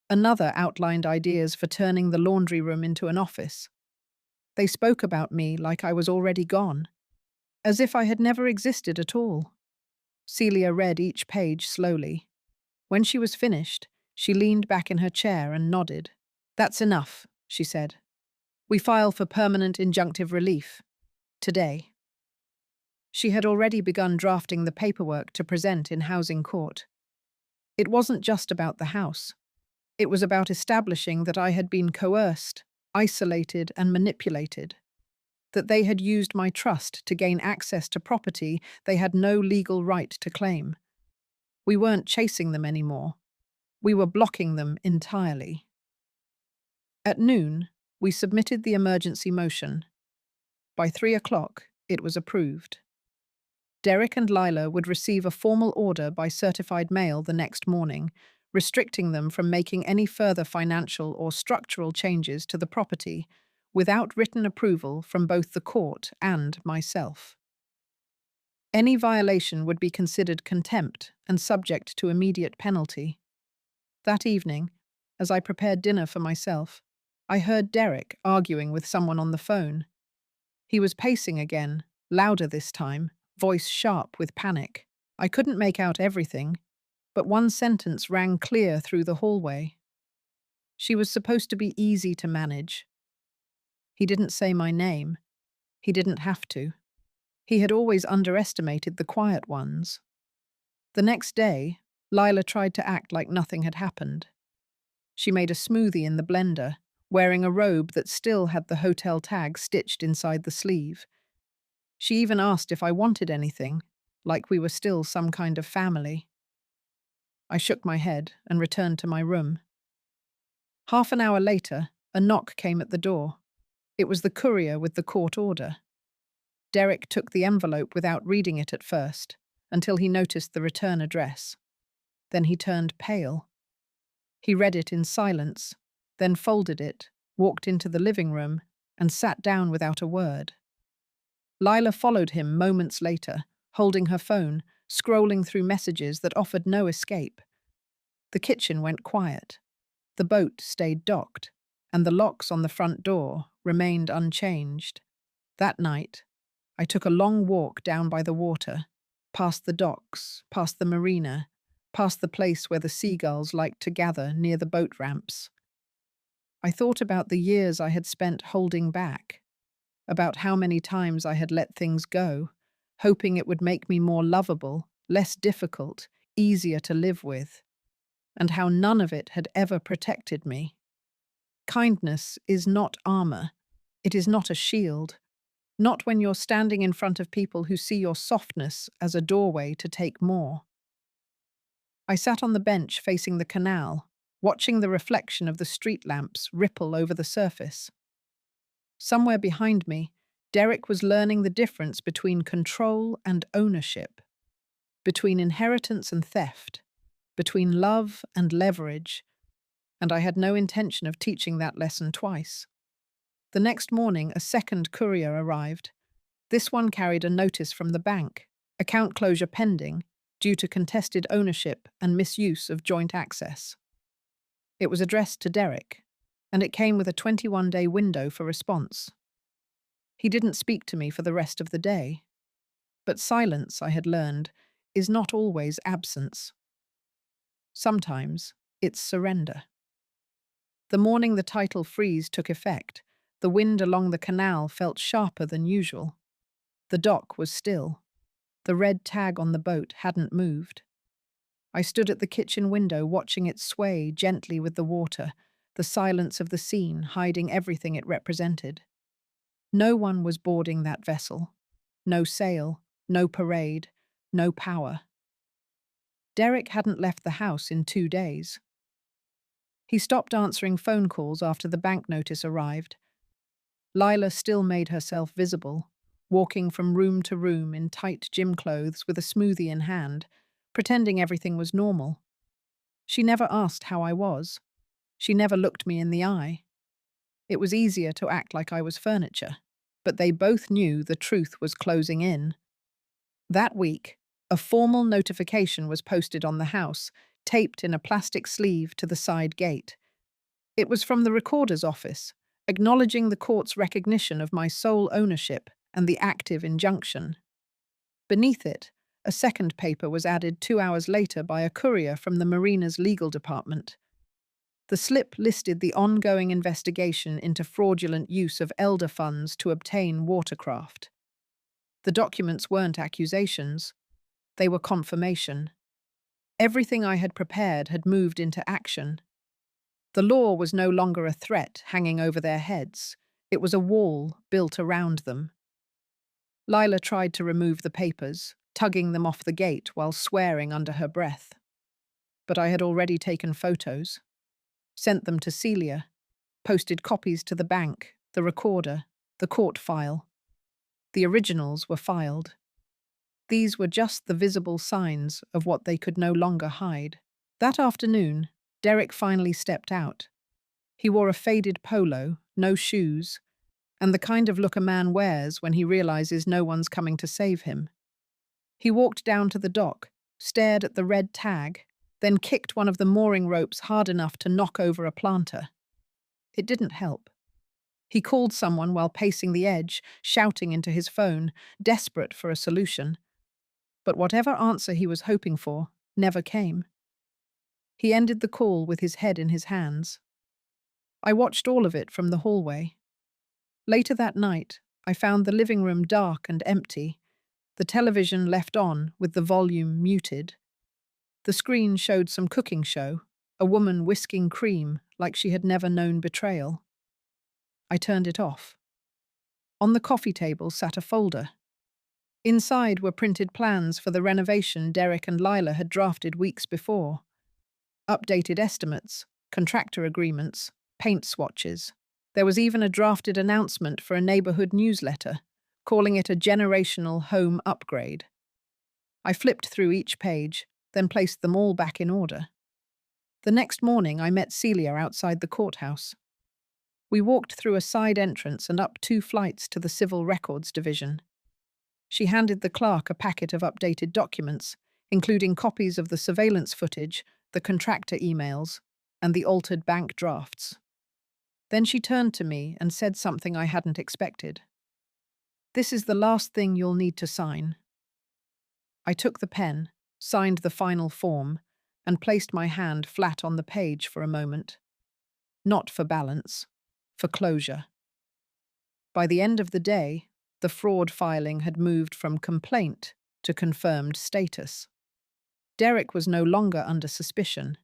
Speaker 1: Another outlined ideas for turning the laundry room into an office. They spoke about me like I was already gone, as if I had never existed at all. Celia read each page slowly. When she was finished, she leaned back in her chair and nodded. "That's enough," she said. "We file for permanent injunctive relief. Today." She had already begun drafting the paperwork to present in housing court. It wasn't just about the house. It was about establishing that I had been coerced, isolated, and manipulated. That they had used my trust to gain access to property they had no legal right to claim. We weren't chasing them anymore. We were blocking them entirely. At noon, we submitted the emergency motion. By 3 o'clock, it was approved. Derek and Lila would receive a formal order by certified mail the next morning, restricting them from making any further financial or structural changes to the property without written approval from both the court and myself. Any violation would be considered contempt and subject to immediate penalty. That evening, as I prepared dinner for myself, I heard Derek arguing with someone on the phone. He was pacing again, louder this time, voice sharp with panic. I couldn't make out everything, but one sentence rang clear through the hallway. She was supposed to be easy to manage. He didn't say my name. He didn't have to. He had always underestimated the quiet ones. The next day, Lila tried to act like nothing had happened. She made a smoothie in the blender, wearing a robe that still had the hotel tag stitched inside the sleeve. She even asked if I wanted anything, like we were still some kind of family. I shook my head and returned to my room. Half an hour later, a knock came at the door. It was the courier with the court order. Derek took the envelope without reading it at first, until he noticed the return address. Then he turned pale. He read it in silence, then folded it, walked into the living room, and sat down without a word. Lila followed him moments later, holding her phone, scrolling through messages that offered no escape. The kitchen went quiet. The boat stayed docked, and the locks on the front door remained unchanged. That night, I took a long walk down by the water, past the docks, past the marina, past the place where the seagulls liked to gather near the boat ramps. I thought about the years I had spent holding back, about how many times I had let things go, hoping it would make me more lovable, less difficult, easier to live with, and how none of it had ever protected me. Kindness is not armor. It is not a shield. Not when you're standing in front of people who see your softness as a doorway to take more. I sat on the bench facing the canal, watching the reflection of the street lamps ripple over the surface. Somewhere behind me, Derek was learning the difference between control and ownership, between inheritance and theft, between love and leverage, and I had no intention of teaching that lesson twice. The next morning, a second courier arrived. This one carried a notice from the bank, account closure pending, due to contested ownership and misuse of joint access. It was addressed to Derek, and it came with a 21-day window for response. He didn't speak to me for the rest of the day. But silence, I had learned, is not always absence. Sometimes it's surrender. The morning the title freeze took effect, the wind along the canal felt sharper than usual. The dock was still. The red tag on the boat hadn't moved. I stood at the kitchen window watching it sway gently with the water, the silence of the scene hiding everything it represented. No one was boarding that vessel. No sail, no parade, no power. Derek hadn't left the house in 2 days. He stopped answering phone calls after the bank notice arrived. Lila still made herself visible, walking from room to room in tight gym clothes with a smoothie in hand, pretending everything was normal. She never asked how I was. She never looked me in the eye. It was easier to act like I was furniture, but they both knew the truth was closing in. That week, a formal notification was posted on the house, taped in a plastic sleeve to the side gate. It was from the recorder's office, acknowledging the court's recognition of my sole ownership and the active injunction. Beneath it, a second paper was added 2 hours later by a courier from the marina's legal department. The slip listed the ongoing investigation into fraudulent use of elder funds to obtain watercraft. The documents weren't accusations, they were confirmation. Everything I had prepared had moved into action. The law was no longer a threat hanging over their heads, it was a wall built around them. Lila tried to remove the papers, tugging them off the gate while swearing under her breath. But I had already taken photos, sent them to Celia, posted copies to the bank, the recorder, the court file. The originals were filed. These were just the visible signs of what they could no longer hide. That afternoon, Derek finally stepped out. He wore a faded polo, no shoes, and the kind of look a man wears when he realizes no one's coming to save him. He walked down to the dock, stared at the red tag, then kicked one of the mooring ropes hard enough to knock over a planter. It didn't help. He called someone while pacing the edge, shouting into his phone, desperate for a solution. But whatever answer he was hoping for never came. He ended the call with his head in his hands. I watched all of it from the hallway. Later that night, I found the living room dark and empty, the television left on with the volume muted. The screen showed some cooking show, a woman whisking cream like she had never known betrayal. I turned it off. On the coffee table sat a folder. Inside were printed plans for the renovation Derek and Lila had drafted weeks before. Updated estimates, contractor agreements, paint swatches. There was even a drafted announcement for a neighborhood newsletter, calling it a generational home upgrade. I flipped through each page, then placed them all back in order. The next morning, I met Celia outside the courthouse. We walked through a side entrance and up 2 flights to the Civil Records Division. She handed the clerk a packet of updated documents, including copies of the surveillance footage, the contractor emails, and the altered bank drafts. Then she turned to me and said something I hadn't expected. "This is the last thing you'll need to sign." I took the pen, signed the final form, and placed my hand flat on the page for a moment. Not for balance, for closure. By the end of the day, the fraud filing had moved from complaint to confirmed status. Derek was no longer under suspicion.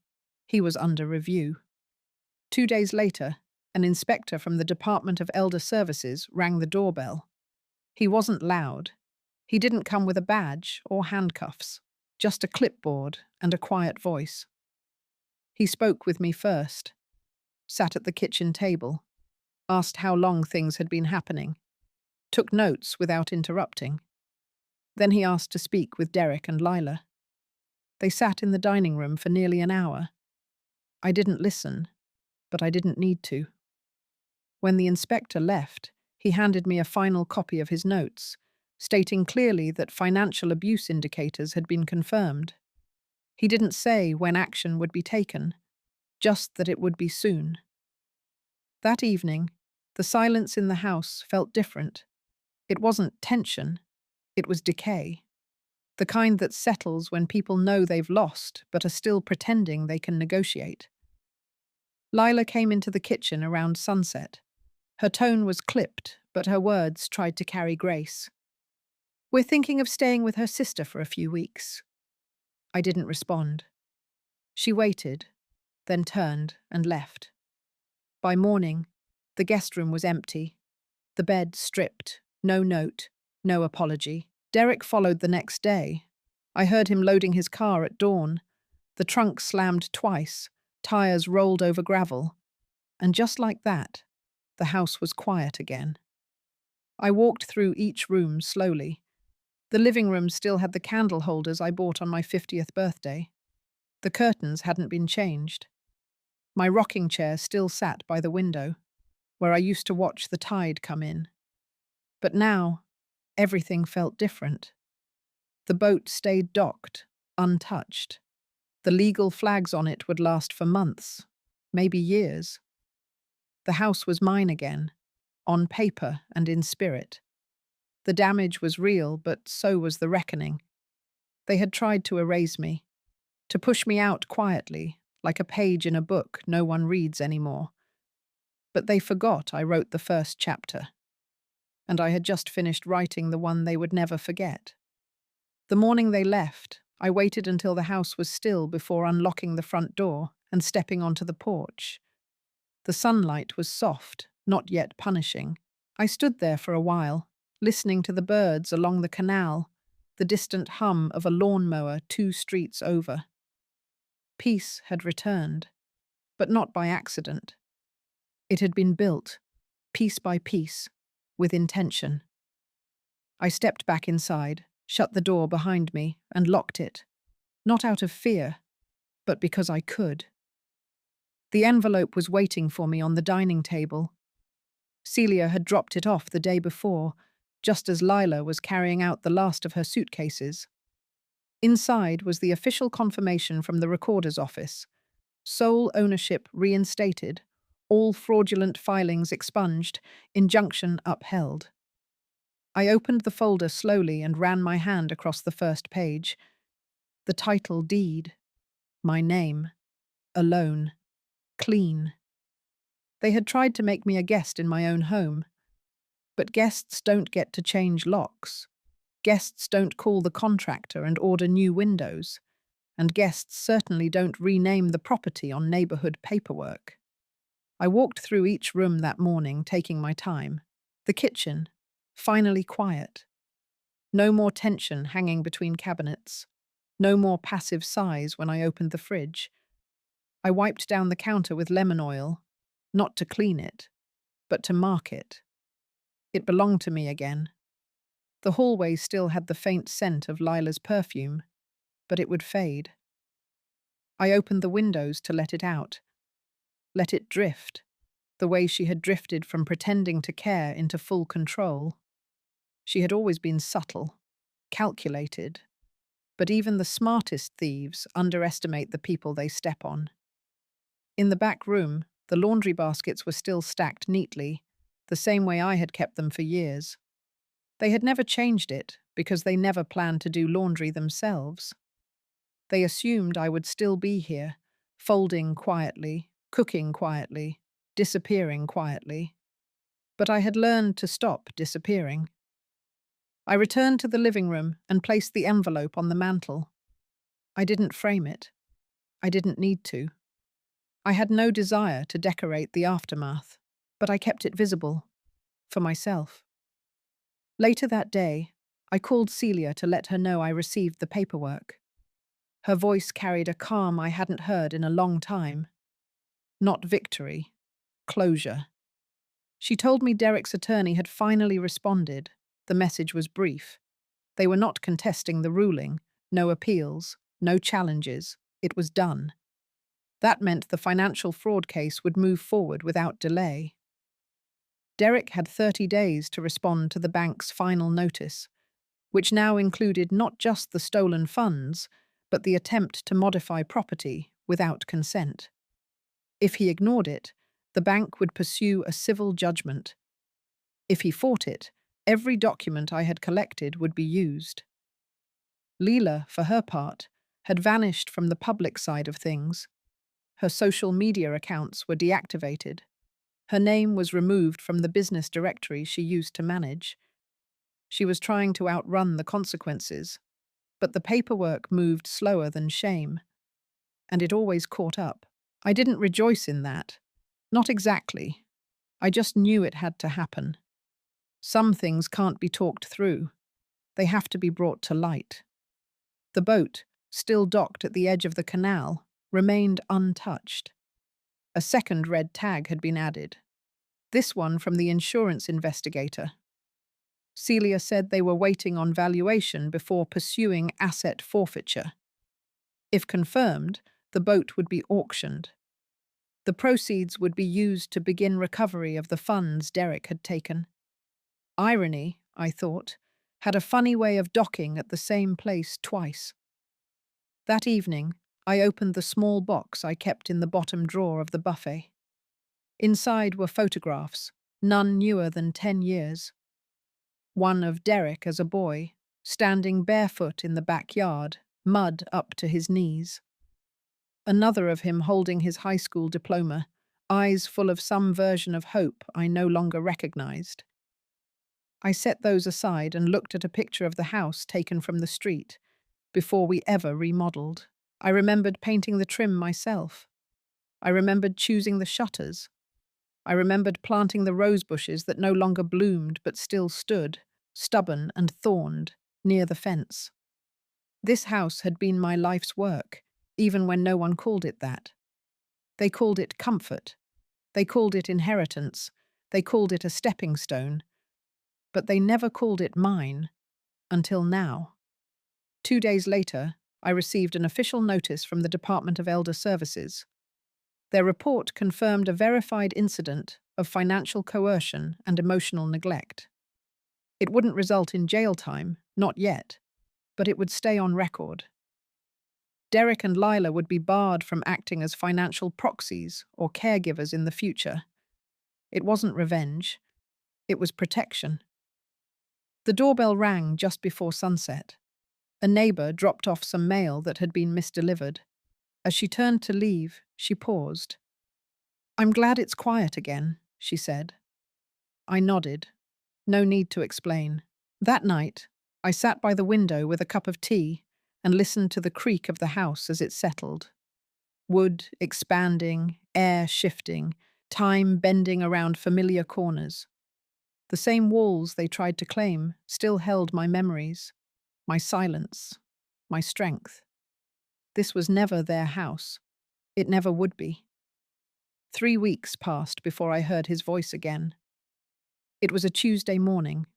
Speaker 1: He was under review. 2 days later, an inspector from the Department of Elder Services rang the doorbell. He wasn't loud. He didn't come with a badge or handcuffs, just a clipboard and a quiet voice. He spoke with me first, sat at the kitchen table, asked how long things had been happening, took notes without interrupting. Then he asked to speak with Derek and Lila. They sat in the dining room for nearly an hour. I didn't listen, but I didn't need to. When the inspector left, he handed me a final copy of his notes, stating clearly that financial abuse indicators had been confirmed. He didn't say when action would be taken, just that it would be soon. That evening, the silence in the house felt different. It wasn't tension, it was decay. The kind that settles when people know they've lost but are still pretending they can negotiate. Lila came into the kitchen around sunset. Her tone was clipped, but her words tried to carry grace. "We're thinking of staying with her sister for a few weeks." I didn't respond. She waited, then turned and left. By morning, the guest room was empty, the bed stripped, no note, no apology. Derek followed the next day. I heard him loading his car at dawn. The trunk slammed twice, tires rolled over gravel, and just like that, the house was quiet again. I walked through each room slowly. The living room still had the candle holders I bought on my 50th birthday. The curtains hadn't been changed. My rocking chair still sat by the window, where I used to watch the tide come in. But now, everything felt different. The boat stayed docked, untouched. The legal flags on it would last for months, maybe years. The house was mine again, on paper and in spirit. The damage was real, but so was the reckoning. They had tried to erase me, to push me out quietly, like a page in a book no one reads anymore. But they forgot I wrote the first chapter, and I had just finished writing the one they would never forget. The morning they left, I waited until the house was still before unlocking the front door and stepping onto the porch. The sunlight was soft, not yet punishing. I stood there for a while, listening to the birds along the canal, the distant hum of a lawnmower 2 streets over. Peace had returned, but not by accident. It had been built, piece by piece, with intention. I stepped back inside, shut the door behind me, and locked it, not out of fear, but because I could. The envelope was waiting for me on the dining table. Celia had dropped it off the day before, just as Lila was carrying out the last of her suitcases. Inside was the official confirmation from the recorder's office. Sole ownership reinstated, all fraudulent filings expunged, injunction upheld. I opened the folder slowly and ran my hand across the first page. The title deed. My name. Alone. Clean. They had tried to make me a guest in my own home. But guests don't get to change locks. Guests don't call the contractor and order new windows. And guests certainly don't rename the property on neighborhood paperwork. I walked through each room that morning, taking my time. The kitchen, finally quiet. No more tension hanging between cabinets. No more passive sighs when I opened the fridge. I wiped down the counter with lemon oil, not to clean it, but to mark it. It belonged to me again. The hallway still had the faint scent of Lila's perfume, but it would fade. I opened the windows to let it out. Let it drift, the way she had drifted from pretending to care into full control. She had always been subtle, calculated, but even the smartest thieves underestimate the people they step on. In the back room, the laundry baskets were still stacked neatly, the same way I had kept them for years. They had never changed it because they never planned to do laundry themselves. They assumed I would still be here, folding quietly, cooking quietly, disappearing quietly. But I had learned to stop disappearing. I returned to the living room and placed the envelope on the mantel. I didn't frame it. I didn't need to. I had no desire to decorate the aftermath, but I kept it visible, for myself. Later that day, I called Celia to let her know I received the paperwork. Her voice carried a calm I hadn't heard in a long time. Not victory, closure. She told me Derek's attorney had finally responded. The message was brief. They were not contesting the ruling, no appeals, no challenges. It was done. That meant the financial fraud case would move forward without delay. Derek had 30 days to respond to the bank's final notice, which now included not just the stolen funds, but the attempt to modify property without consent. If he ignored it, the bank would pursue a civil judgment. If he fought it, every document I had collected would be used. Leela, for her part, had vanished from the public side of things. Her social media accounts were deactivated. Her name was removed from the business directory she used to manage. She was trying to outrun the consequences, but the paperwork moved slower than shame, and it always caught up. I didn't rejoice in that. Not exactly. I just knew it had to happen. Some things can't be talked through. They have to be brought to light. The boat, still docked at the edge of the canal, remained untouched. A second red tag had been added. This one from the insurance investigator. Celia said they were waiting on valuation before pursuing asset forfeiture. If confirmed, the boat would be auctioned. The proceeds would be used to begin recovery of the funds Derek had taken. Irony, I thought, had a funny way of docking at the same place twice. That evening, I opened the small box I kept in the bottom drawer of the buffet. Inside were photographs, none newer than 10 years. One of Derek as a boy, standing barefoot in the backyard, mud up to his knees. Another of him holding his high school diploma, eyes full of some version of hope I no longer recognized. I set those aside and looked at a picture of the house taken from the street, before we ever remodeled. I remembered painting the trim myself. I remembered choosing the shutters. I remembered planting the rose bushes that no longer bloomed but still stood, stubborn and thorned, near the fence. This house had been my life's work, even when no one called it that. They called it comfort. They called it inheritance. They called it a stepping stone. But they never called it mine, until now. 2 days later, I received an official notice from the Department of Elder Services. Their report confirmed a verified incident of financial coercion and emotional neglect. It wouldn't result in jail time, not yet, but it would stay on record. Derek and Lila would be barred from acting as financial proxies or caregivers in the future. It wasn't revenge. It was protection. The doorbell rang just before sunset. A neighbor dropped off some mail that had been misdelivered. As she turned to leave, she paused. "I'm glad it's quiet again," she said. I nodded. No need to explain. That night, I sat by the window with a cup of tea and listened to the creak of the house as it settled. Wood expanding, air shifting, time bending around familiar corners. The same walls they tried to claim still held my memories, my silence, my strength. This was never their house. It never would be. 3 weeks passed before I heard his voice again. It was a Tuesday morning,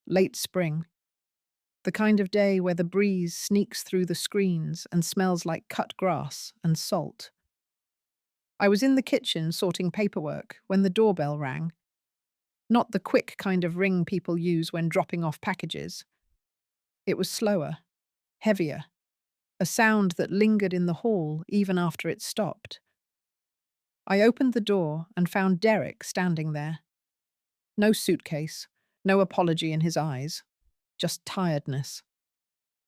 Speaker 1: late spring. The kind of day where the breeze sneaks through the screens and smells like cut grass and salt. I was in the kitchen sorting paperwork when the doorbell rang. Not the quick kind of ring people use when dropping off packages. It was slower, heavier, a sound that lingered in the hall even after it stopped. I opened the door and found Derek standing there. No suitcase, no apology in his eyes, just tiredness.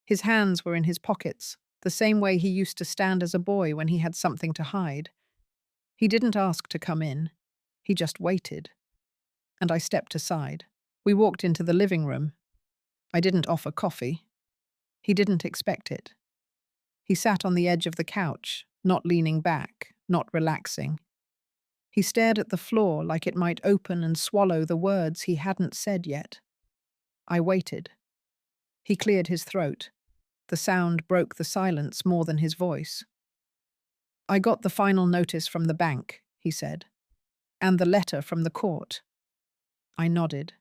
Speaker 1: His hands were in his pockets, the same way he used to stand as a boy when he had something to hide. He didn't ask to come in. He just waited. And I stepped aside. We walked into the living room. I didn't offer coffee. He didn't expect it. He sat on the edge of the couch, not leaning back, not relaxing. He stared at the floor like it might open and swallow the words he hadn't said yet. I waited. He cleared his throat. The sound broke the silence more than his voice. "I got the final notice from the bank," he said, "and the letter from the court." I nodded.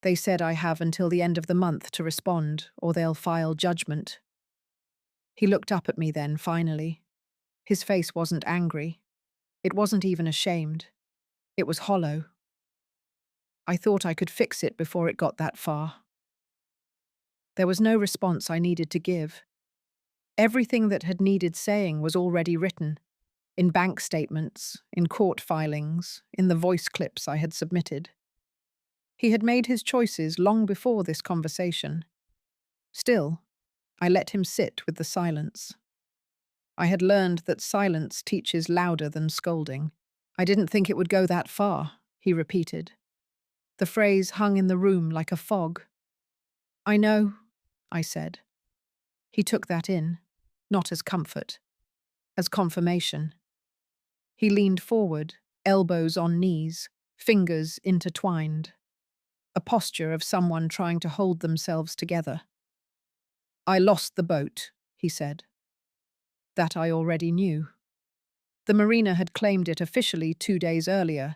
Speaker 1: "They said I have until the end of the month to respond, or they'll file judgment." He looked up at me then, finally. His face wasn't angry. It wasn't even ashamed. It was hollow. I thought I could fix it before it got that far. There was no response I needed to give. Everything that had needed saying was already written, in bank statements, in court filings, in the voice clips I had submitted. He had made his choices long before this conversation. Still, I let him sit with the silence. I had learned that silence teaches louder than scolding. "I didn't think it would go that far," he repeated. The phrase hung in the room like a fog. "I know," I said. He took that in, not as comfort, as confirmation. He leaned forward, elbows on knees, fingers intertwined, a posture of someone trying to hold themselves together. "I lost the boat," he said. That I already knew. The marina had claimed it officially 2 days earlier,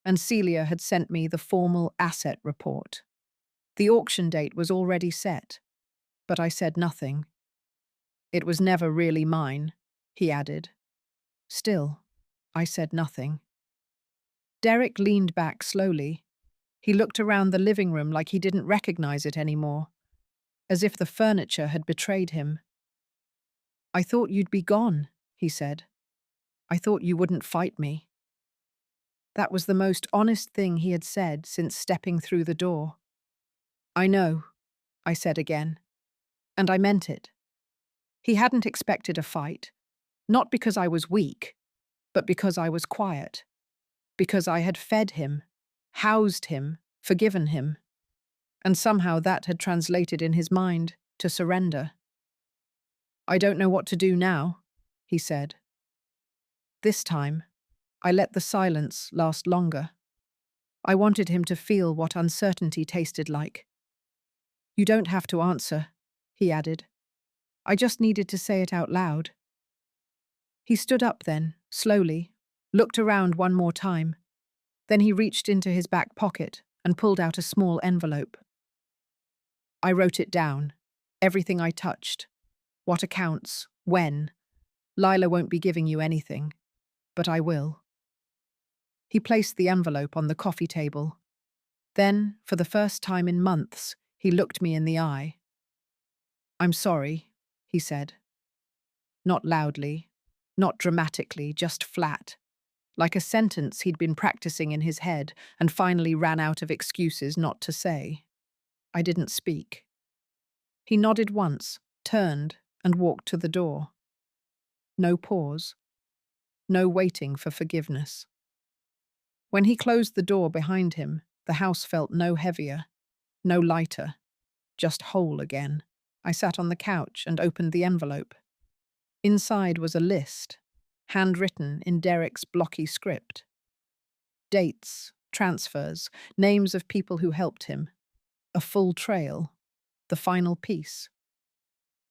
Speaker 1: and Celia had sent me the formal asset report. The auction date was already set, but I said nothing. "It was never really mine," he added. Still, I said nothing. Derek leaned back slowly. He looked around the living room like he didn't recognize it anymore, as if the furniture had betrayed him. "I thought you'd be gone," he said. "I thought you wouldn't fight me." That was the most honest thing he had said since stepping through the door. "I know," I said again, and I meant it. He hadn't expected a fight, not because I was weak, but because I was quiet, because I had fed him, housed him, forgiven him, and somehow that had translated in his mind to surrender. "I don't know what to do now," he said. This time, I let the silence last longer. I wanted him to feel what uncertainty tasted like. "You don't have to answer," he added. "I just needed to say it out loud." He stood up then, slowly, looked around one more time. Then he reached into his back pocket and pulled out a small envelope. I wrote it down, everything I touched, what accounts, when. "Lila won't be giving you anything, but I will." He placed the envelope on the coffee table. Then, for the first time in months, he looked me in the eye. "I'm sorry," he said. Not loudly, not dramatically, just flat, like a sentence he'd been practicing in his head and finally ran out of excuses not to say. I didn't speak. He nodded once, turned, and walked to the door. No pause. No waiting for forgiveness. When he closed the door behind him, the house felt no heavier, no lighter, just whole again. I sat on the couch and opened the envelope. Inside was a list, handwritten in Derek's blocky script. Dates, transfers, names of people who helped him. A full trail. The final piece.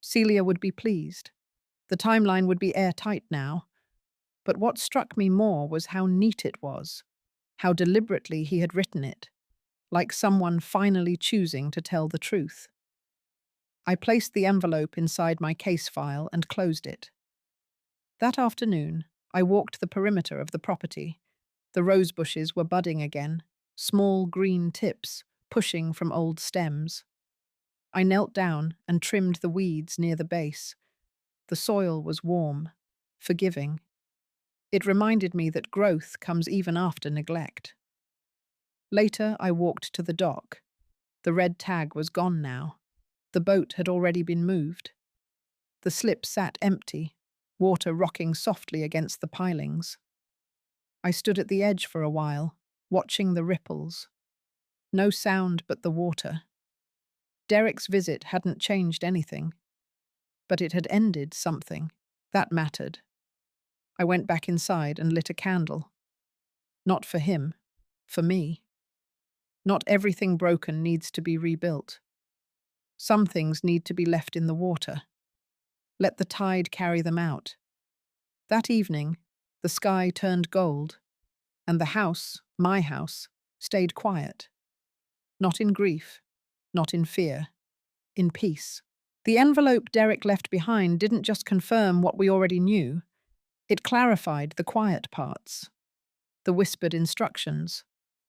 Speaker 1: Celia would be pleased. The timeline would be airtight now. But what struck me more was how neat it was, how deliberately he had written it, like someone finally choosing to tell the truth. I placed the envelope inside my case file and closed it. That afternoon, I walked the perimeter of the property. The rose bushes were budding again, small green tips pushing from old stems. I knelt down and trimmed the weeds near the base. The soil was warm, forgiving. It reminded me that growth comes even after neglect. Later, I walked to the dock. The red tag was gone now. The boat had already been moved. The slip sat empty, water rocking softly against the pilings. I stood at the edge for a while, watching the ripples. No sound but the water. Derek's visit hadn't changed anything, but it had ended something. That mattered. I went back inside and lit a candle. Not for him, for me. Not everything broken needs to be rebuilt. Some things need to be left in the water. Let the tide carry them out. That evening, the sky turned gold, and the house, my house, stayed quiet. Not in grief, not in fear, in peace. The envelope Derek left behind didn't just confirm what we already knew, it clarified the quiet parts. The whispered instructions,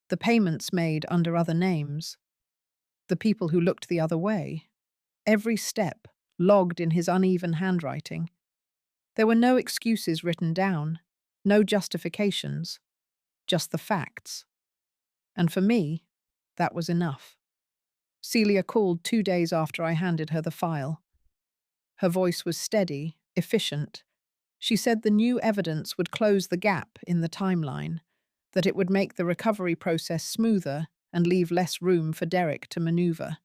Speaker 1: the payments made under other names, the people who looked the other way. Every step logged in his uneven handwriting. There were no excuses written down, no justifications, just the facts. And for me, that was enough. Celia called 2 days after I handed her the file. Her voice was steady, efficient. She said the new evidence would close the gap in the timeline, that it would make the recovery process smoother and leave less room for Derek to maneuver.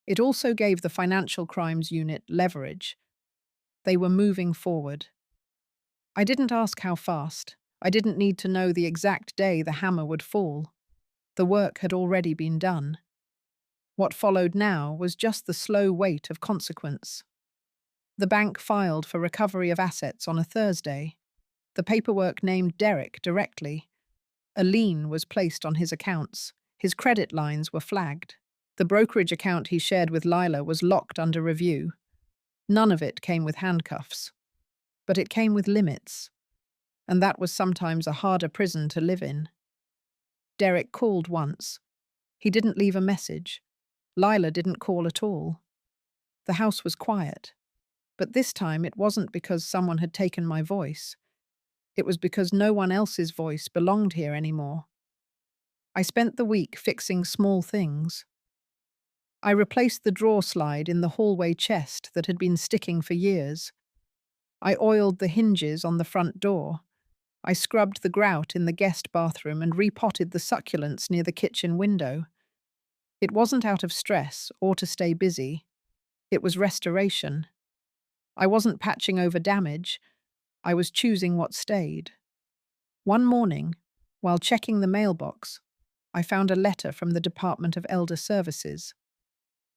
Speaker 1: It also gave the financial crimes unit leverage. They were moving forward. I didn't ask how fast. I didn't need to know the exact day the hammer would fall. The work had already been done. What followed now was just the slow weight of consequence. The bank filed for recovery of assets on a Thursday. The paperwork named Derek directly. A lien was placed on his accounts. His credit lines were flagged. The brokerage account he shared with Lila was locked under review. None of it came with handcuffs. But it came with limits. And that was sometimes a harder prison to live in. Derek called once. He didn't leave a message. Lila didn't call at all. The house was quiet. But this time it wasn't because someone had taken my voice. It was because no one else's voice belonged here anymore. I spent the week fixing small things. I replaced the drawer slide in the hallway chest that had been sticking for years. I oiled the hinges on the front door. I scrubbed the grout in the guest bathroom and repotted the succulents near the kitchen window. It wasn't out of stress or to stay busy. It was restoration. I wasn't patching over damage. I was choosing what stayed. One morning, while checking the mailbox, I found a letter from the Department of Elder Services.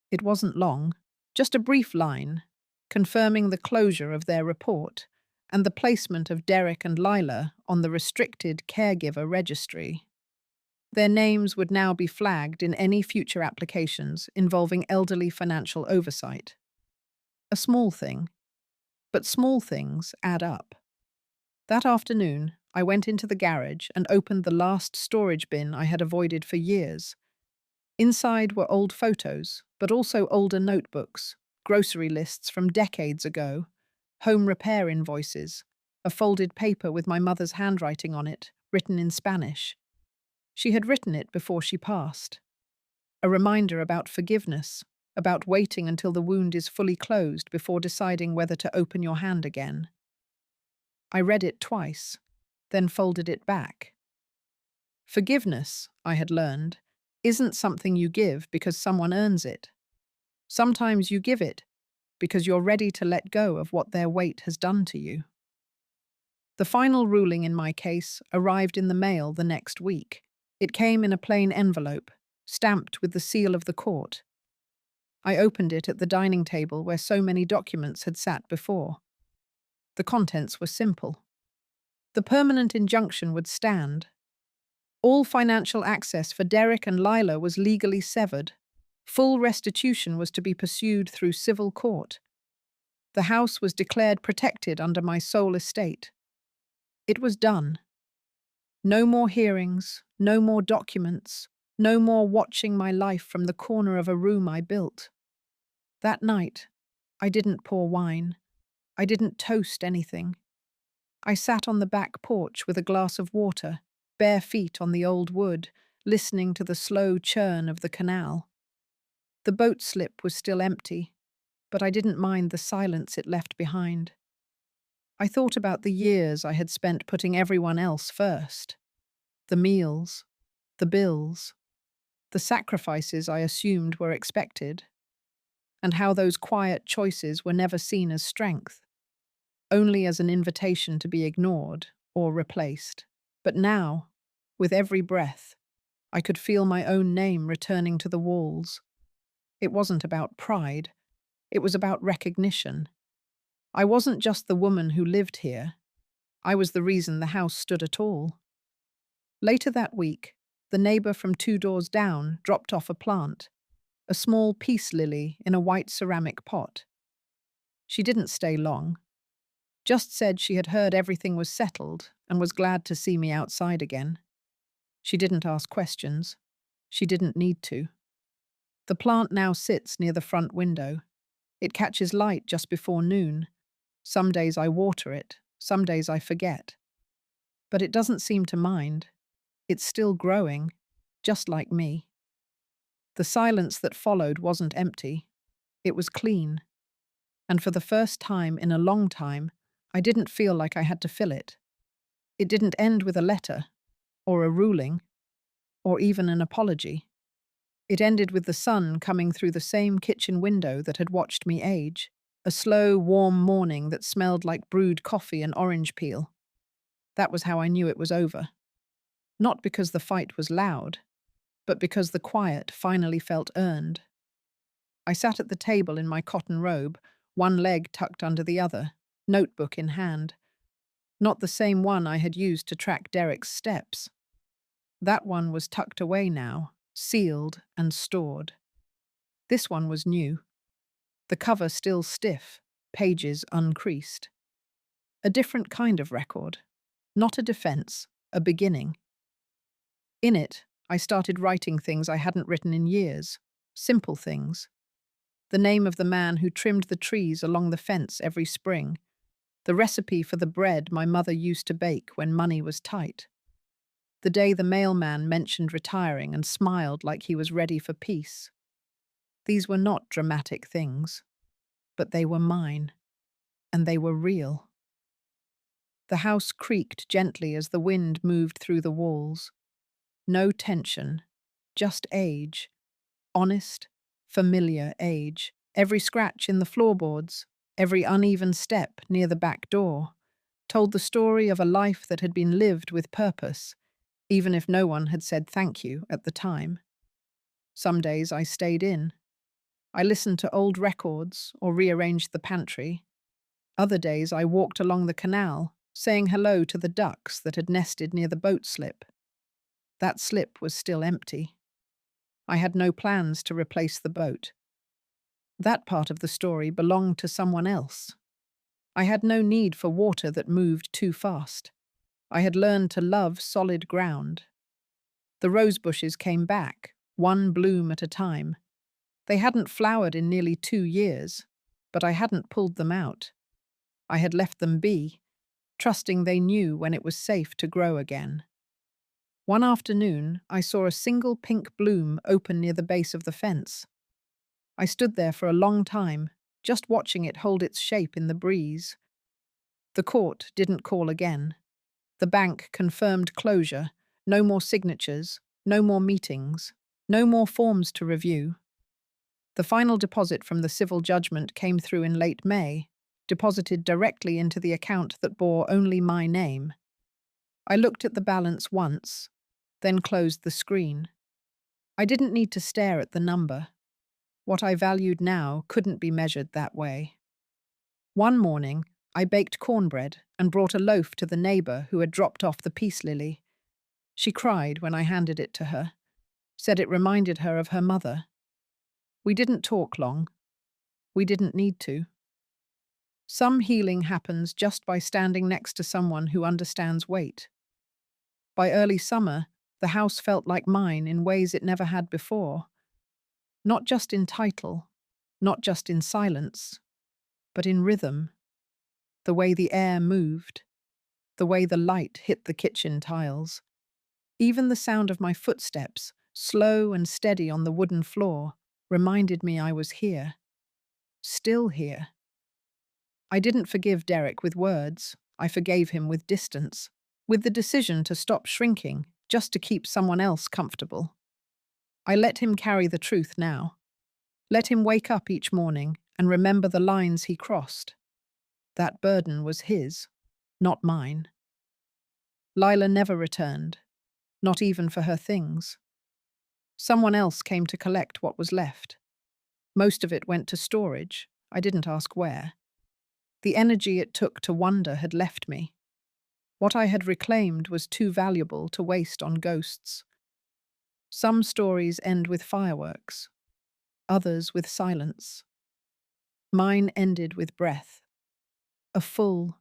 Speaker 1: It wasn't long, just a brief line, confirming the closure of their report and the placement of Derek and Lila on the restricted caregiver registry. Their names would now be flagged in any future applications involving elderly financial oversight. A small thing, but small things add up. That afternoon, I went into the garage and opened the last storage bin I had avoided for years. Inside were old photos, but also older notebooks, grocery lists from decades ago, home repair invoices, a folded paper with my mother's handwriting on it, written in Spanish. She had written it before she passed. A reminder about forgiveness, about waiting until the wound is fully closed before deciding whether to open your hand again. I read it twice, then folded it back. Forgiveness, I had learned, isn't something you give because someone earns it. Sometimes you give it because you're ready to let go of what their weight has done to you. The final ruling in my case arrived in the mail the next week. It came in a plain envelope, stamped with the seal of the court. I opened it at the dining table where so many documents had sat before. The contents were simple. The permanent injunction would stand. All financial access for Derek and Lila was legally severed. Full restitution was to be pursued through civil court. The house was declared protected under my sole estate. It was done. No more hearings, no more documents, no more watching my life from the corner of a room I built. That night, I didn't pour wine. I didn't toast anything. I sat on the back porch with a glass of water, bare feet on the old wood, listening to the slow churn of the canal. The boat slip was still empty, but I didn't mind the silence it left behind. I thought about the years I had spent putting everyone else first. The meals, the bills, the sacrifices I assumed were expected, and how those quiet choices were never seen as strength, only as an invitation to be ignored or replaced. But now, with every breath, I could feel my own name returning to the walls. It wasn't about pride, it was about recognition. I wasn't just the woman who lived here. I was the reason the house stood at all. Later that week, the neighbor from 2 doors down dropped off a plant, a small peace lily in a white ceramic pot. She didn't stay long, just said she had heard everything was settled and was glad to see me outside again. She didn't ask questions. She didn't need to. The plant now sits near the front window. It catches light just before noon. Some days I water it, some days I forget. But it doesn't seem to mind. It's still growing, just like me. The silence that followed wasn't empty. It was clean. And for the first time in a long time, I didn't feel like I had to fill it. It didn't end with a letter, or a ruling, or even an apology. It ended with the sun coming through the same kitchen window that had watched me age, a slow, warm morning that smelled like brewed coffee and orange peel. That was how I knew it was over. Not because the fight was loud, but because the quiet finally felt earned. I sat at the table in my cotton robe, one leg tucked under the other, notebook in hand. Not the same one I had used to track Derek's steps. That one was tucked away now, sealed and stored. This one was new. The cover still stiff, pages uncreased. A different kind of record. Not a defense, a beginning. In it, I started writing things I hadn't written in years. Simple things. The name of the man who trimmed the trees along the fence every spring. The recipe for the bread my mother used to bake when money was tight. The day the mailman mentioned retiring and smiled like he was ready for peace. These were not dramatic things, but they were mine, and they were real. The house creaked gently as the wind moved through the walls. No tension, just age. Honest, familiar age. Every scratch in the floorboards, every uneven step near the back door, told the story of a life that had been lived with purpose, even if no one had said thank you at the time. Some days I stayed in. I listened to old records or rearranged the pantry. Other days I walked along the canal, saying hello to the ducks that had nested near the boat slip. That slip was still empty. I had no plans to replace the boat. That part of the story belonged to someone else. I had no need for water that moved too fast. I had learned to love solid ground. The rose bushes came back, one bloom at a time. They hadn't flowered in nearly 2 years, but I hadn't pulled them out. I had left them be, trusting they knew when it was safe to grow again. One afternoon, I saw a single pink bloom open near the base of the fence. I stood there for a long time, just watching it hold its shape in the breeze. The court didn't call again. The bank confirmed closure, no more signatures, no more meetings, no more forms to review. The final deposit from the civil judgment came through in late May, deposited directly into the account that bore only my name. I looked at the balance once, then closed the screen. I didn't need to stare at the number. What I valued now couldn't be measured that way. One morning, I baked cornbread and brought a loaf to the neighbor who had dropped off the peace lily. She cried when I handed it to her, said it reminded her of her mother. We didn't talk long. We didn't need to. Some healing happens just by standing next to someone who understands weight. By early summer, the house felt like mine in ways it never had before. Not just in title, not just in silence, but in rhythm. The way the air moved, the way the light hit the kitchen tiles. Even the sound of my footsteps, slow and steady on the wooden floor, reminded me I was here. Still here. I didn't forgive Derek with words. I forgave him with distance, with the decision to stop shrinking just to keep someone else comfortable. I let him carry the truth now. Let him wake up each morning and remember the lines he crossed. That burden was his, not mine. Lila never returned, not even for her things. Someone else came to collect what was left. Most of it went to storage. I didn't ask where. The energy it took to wonder had left me. What I had reclaimed was too valuable to waste on ghosts. Some stories end with fireworks, others with silence. Mine ended with breath. A full,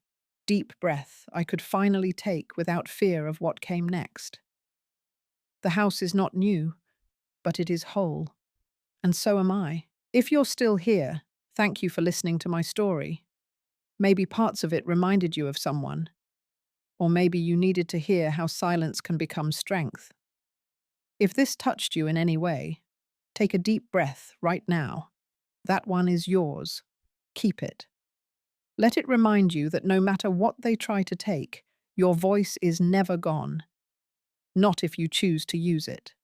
Speaker 1: deep breath I could finally take without fear of what came next. The house is not new, but it is whole. And so am I. If you're still here, thank you for listening to my story. Maybe parts of it reminded you of someone. Or maybe you needed to hear how silence can become strength. If this touched you in any way, take a deep breath right now. That one is yours. Keep it. Let it remind you that no matter what they try to take, your voice is never gone. Not if you choose to use it.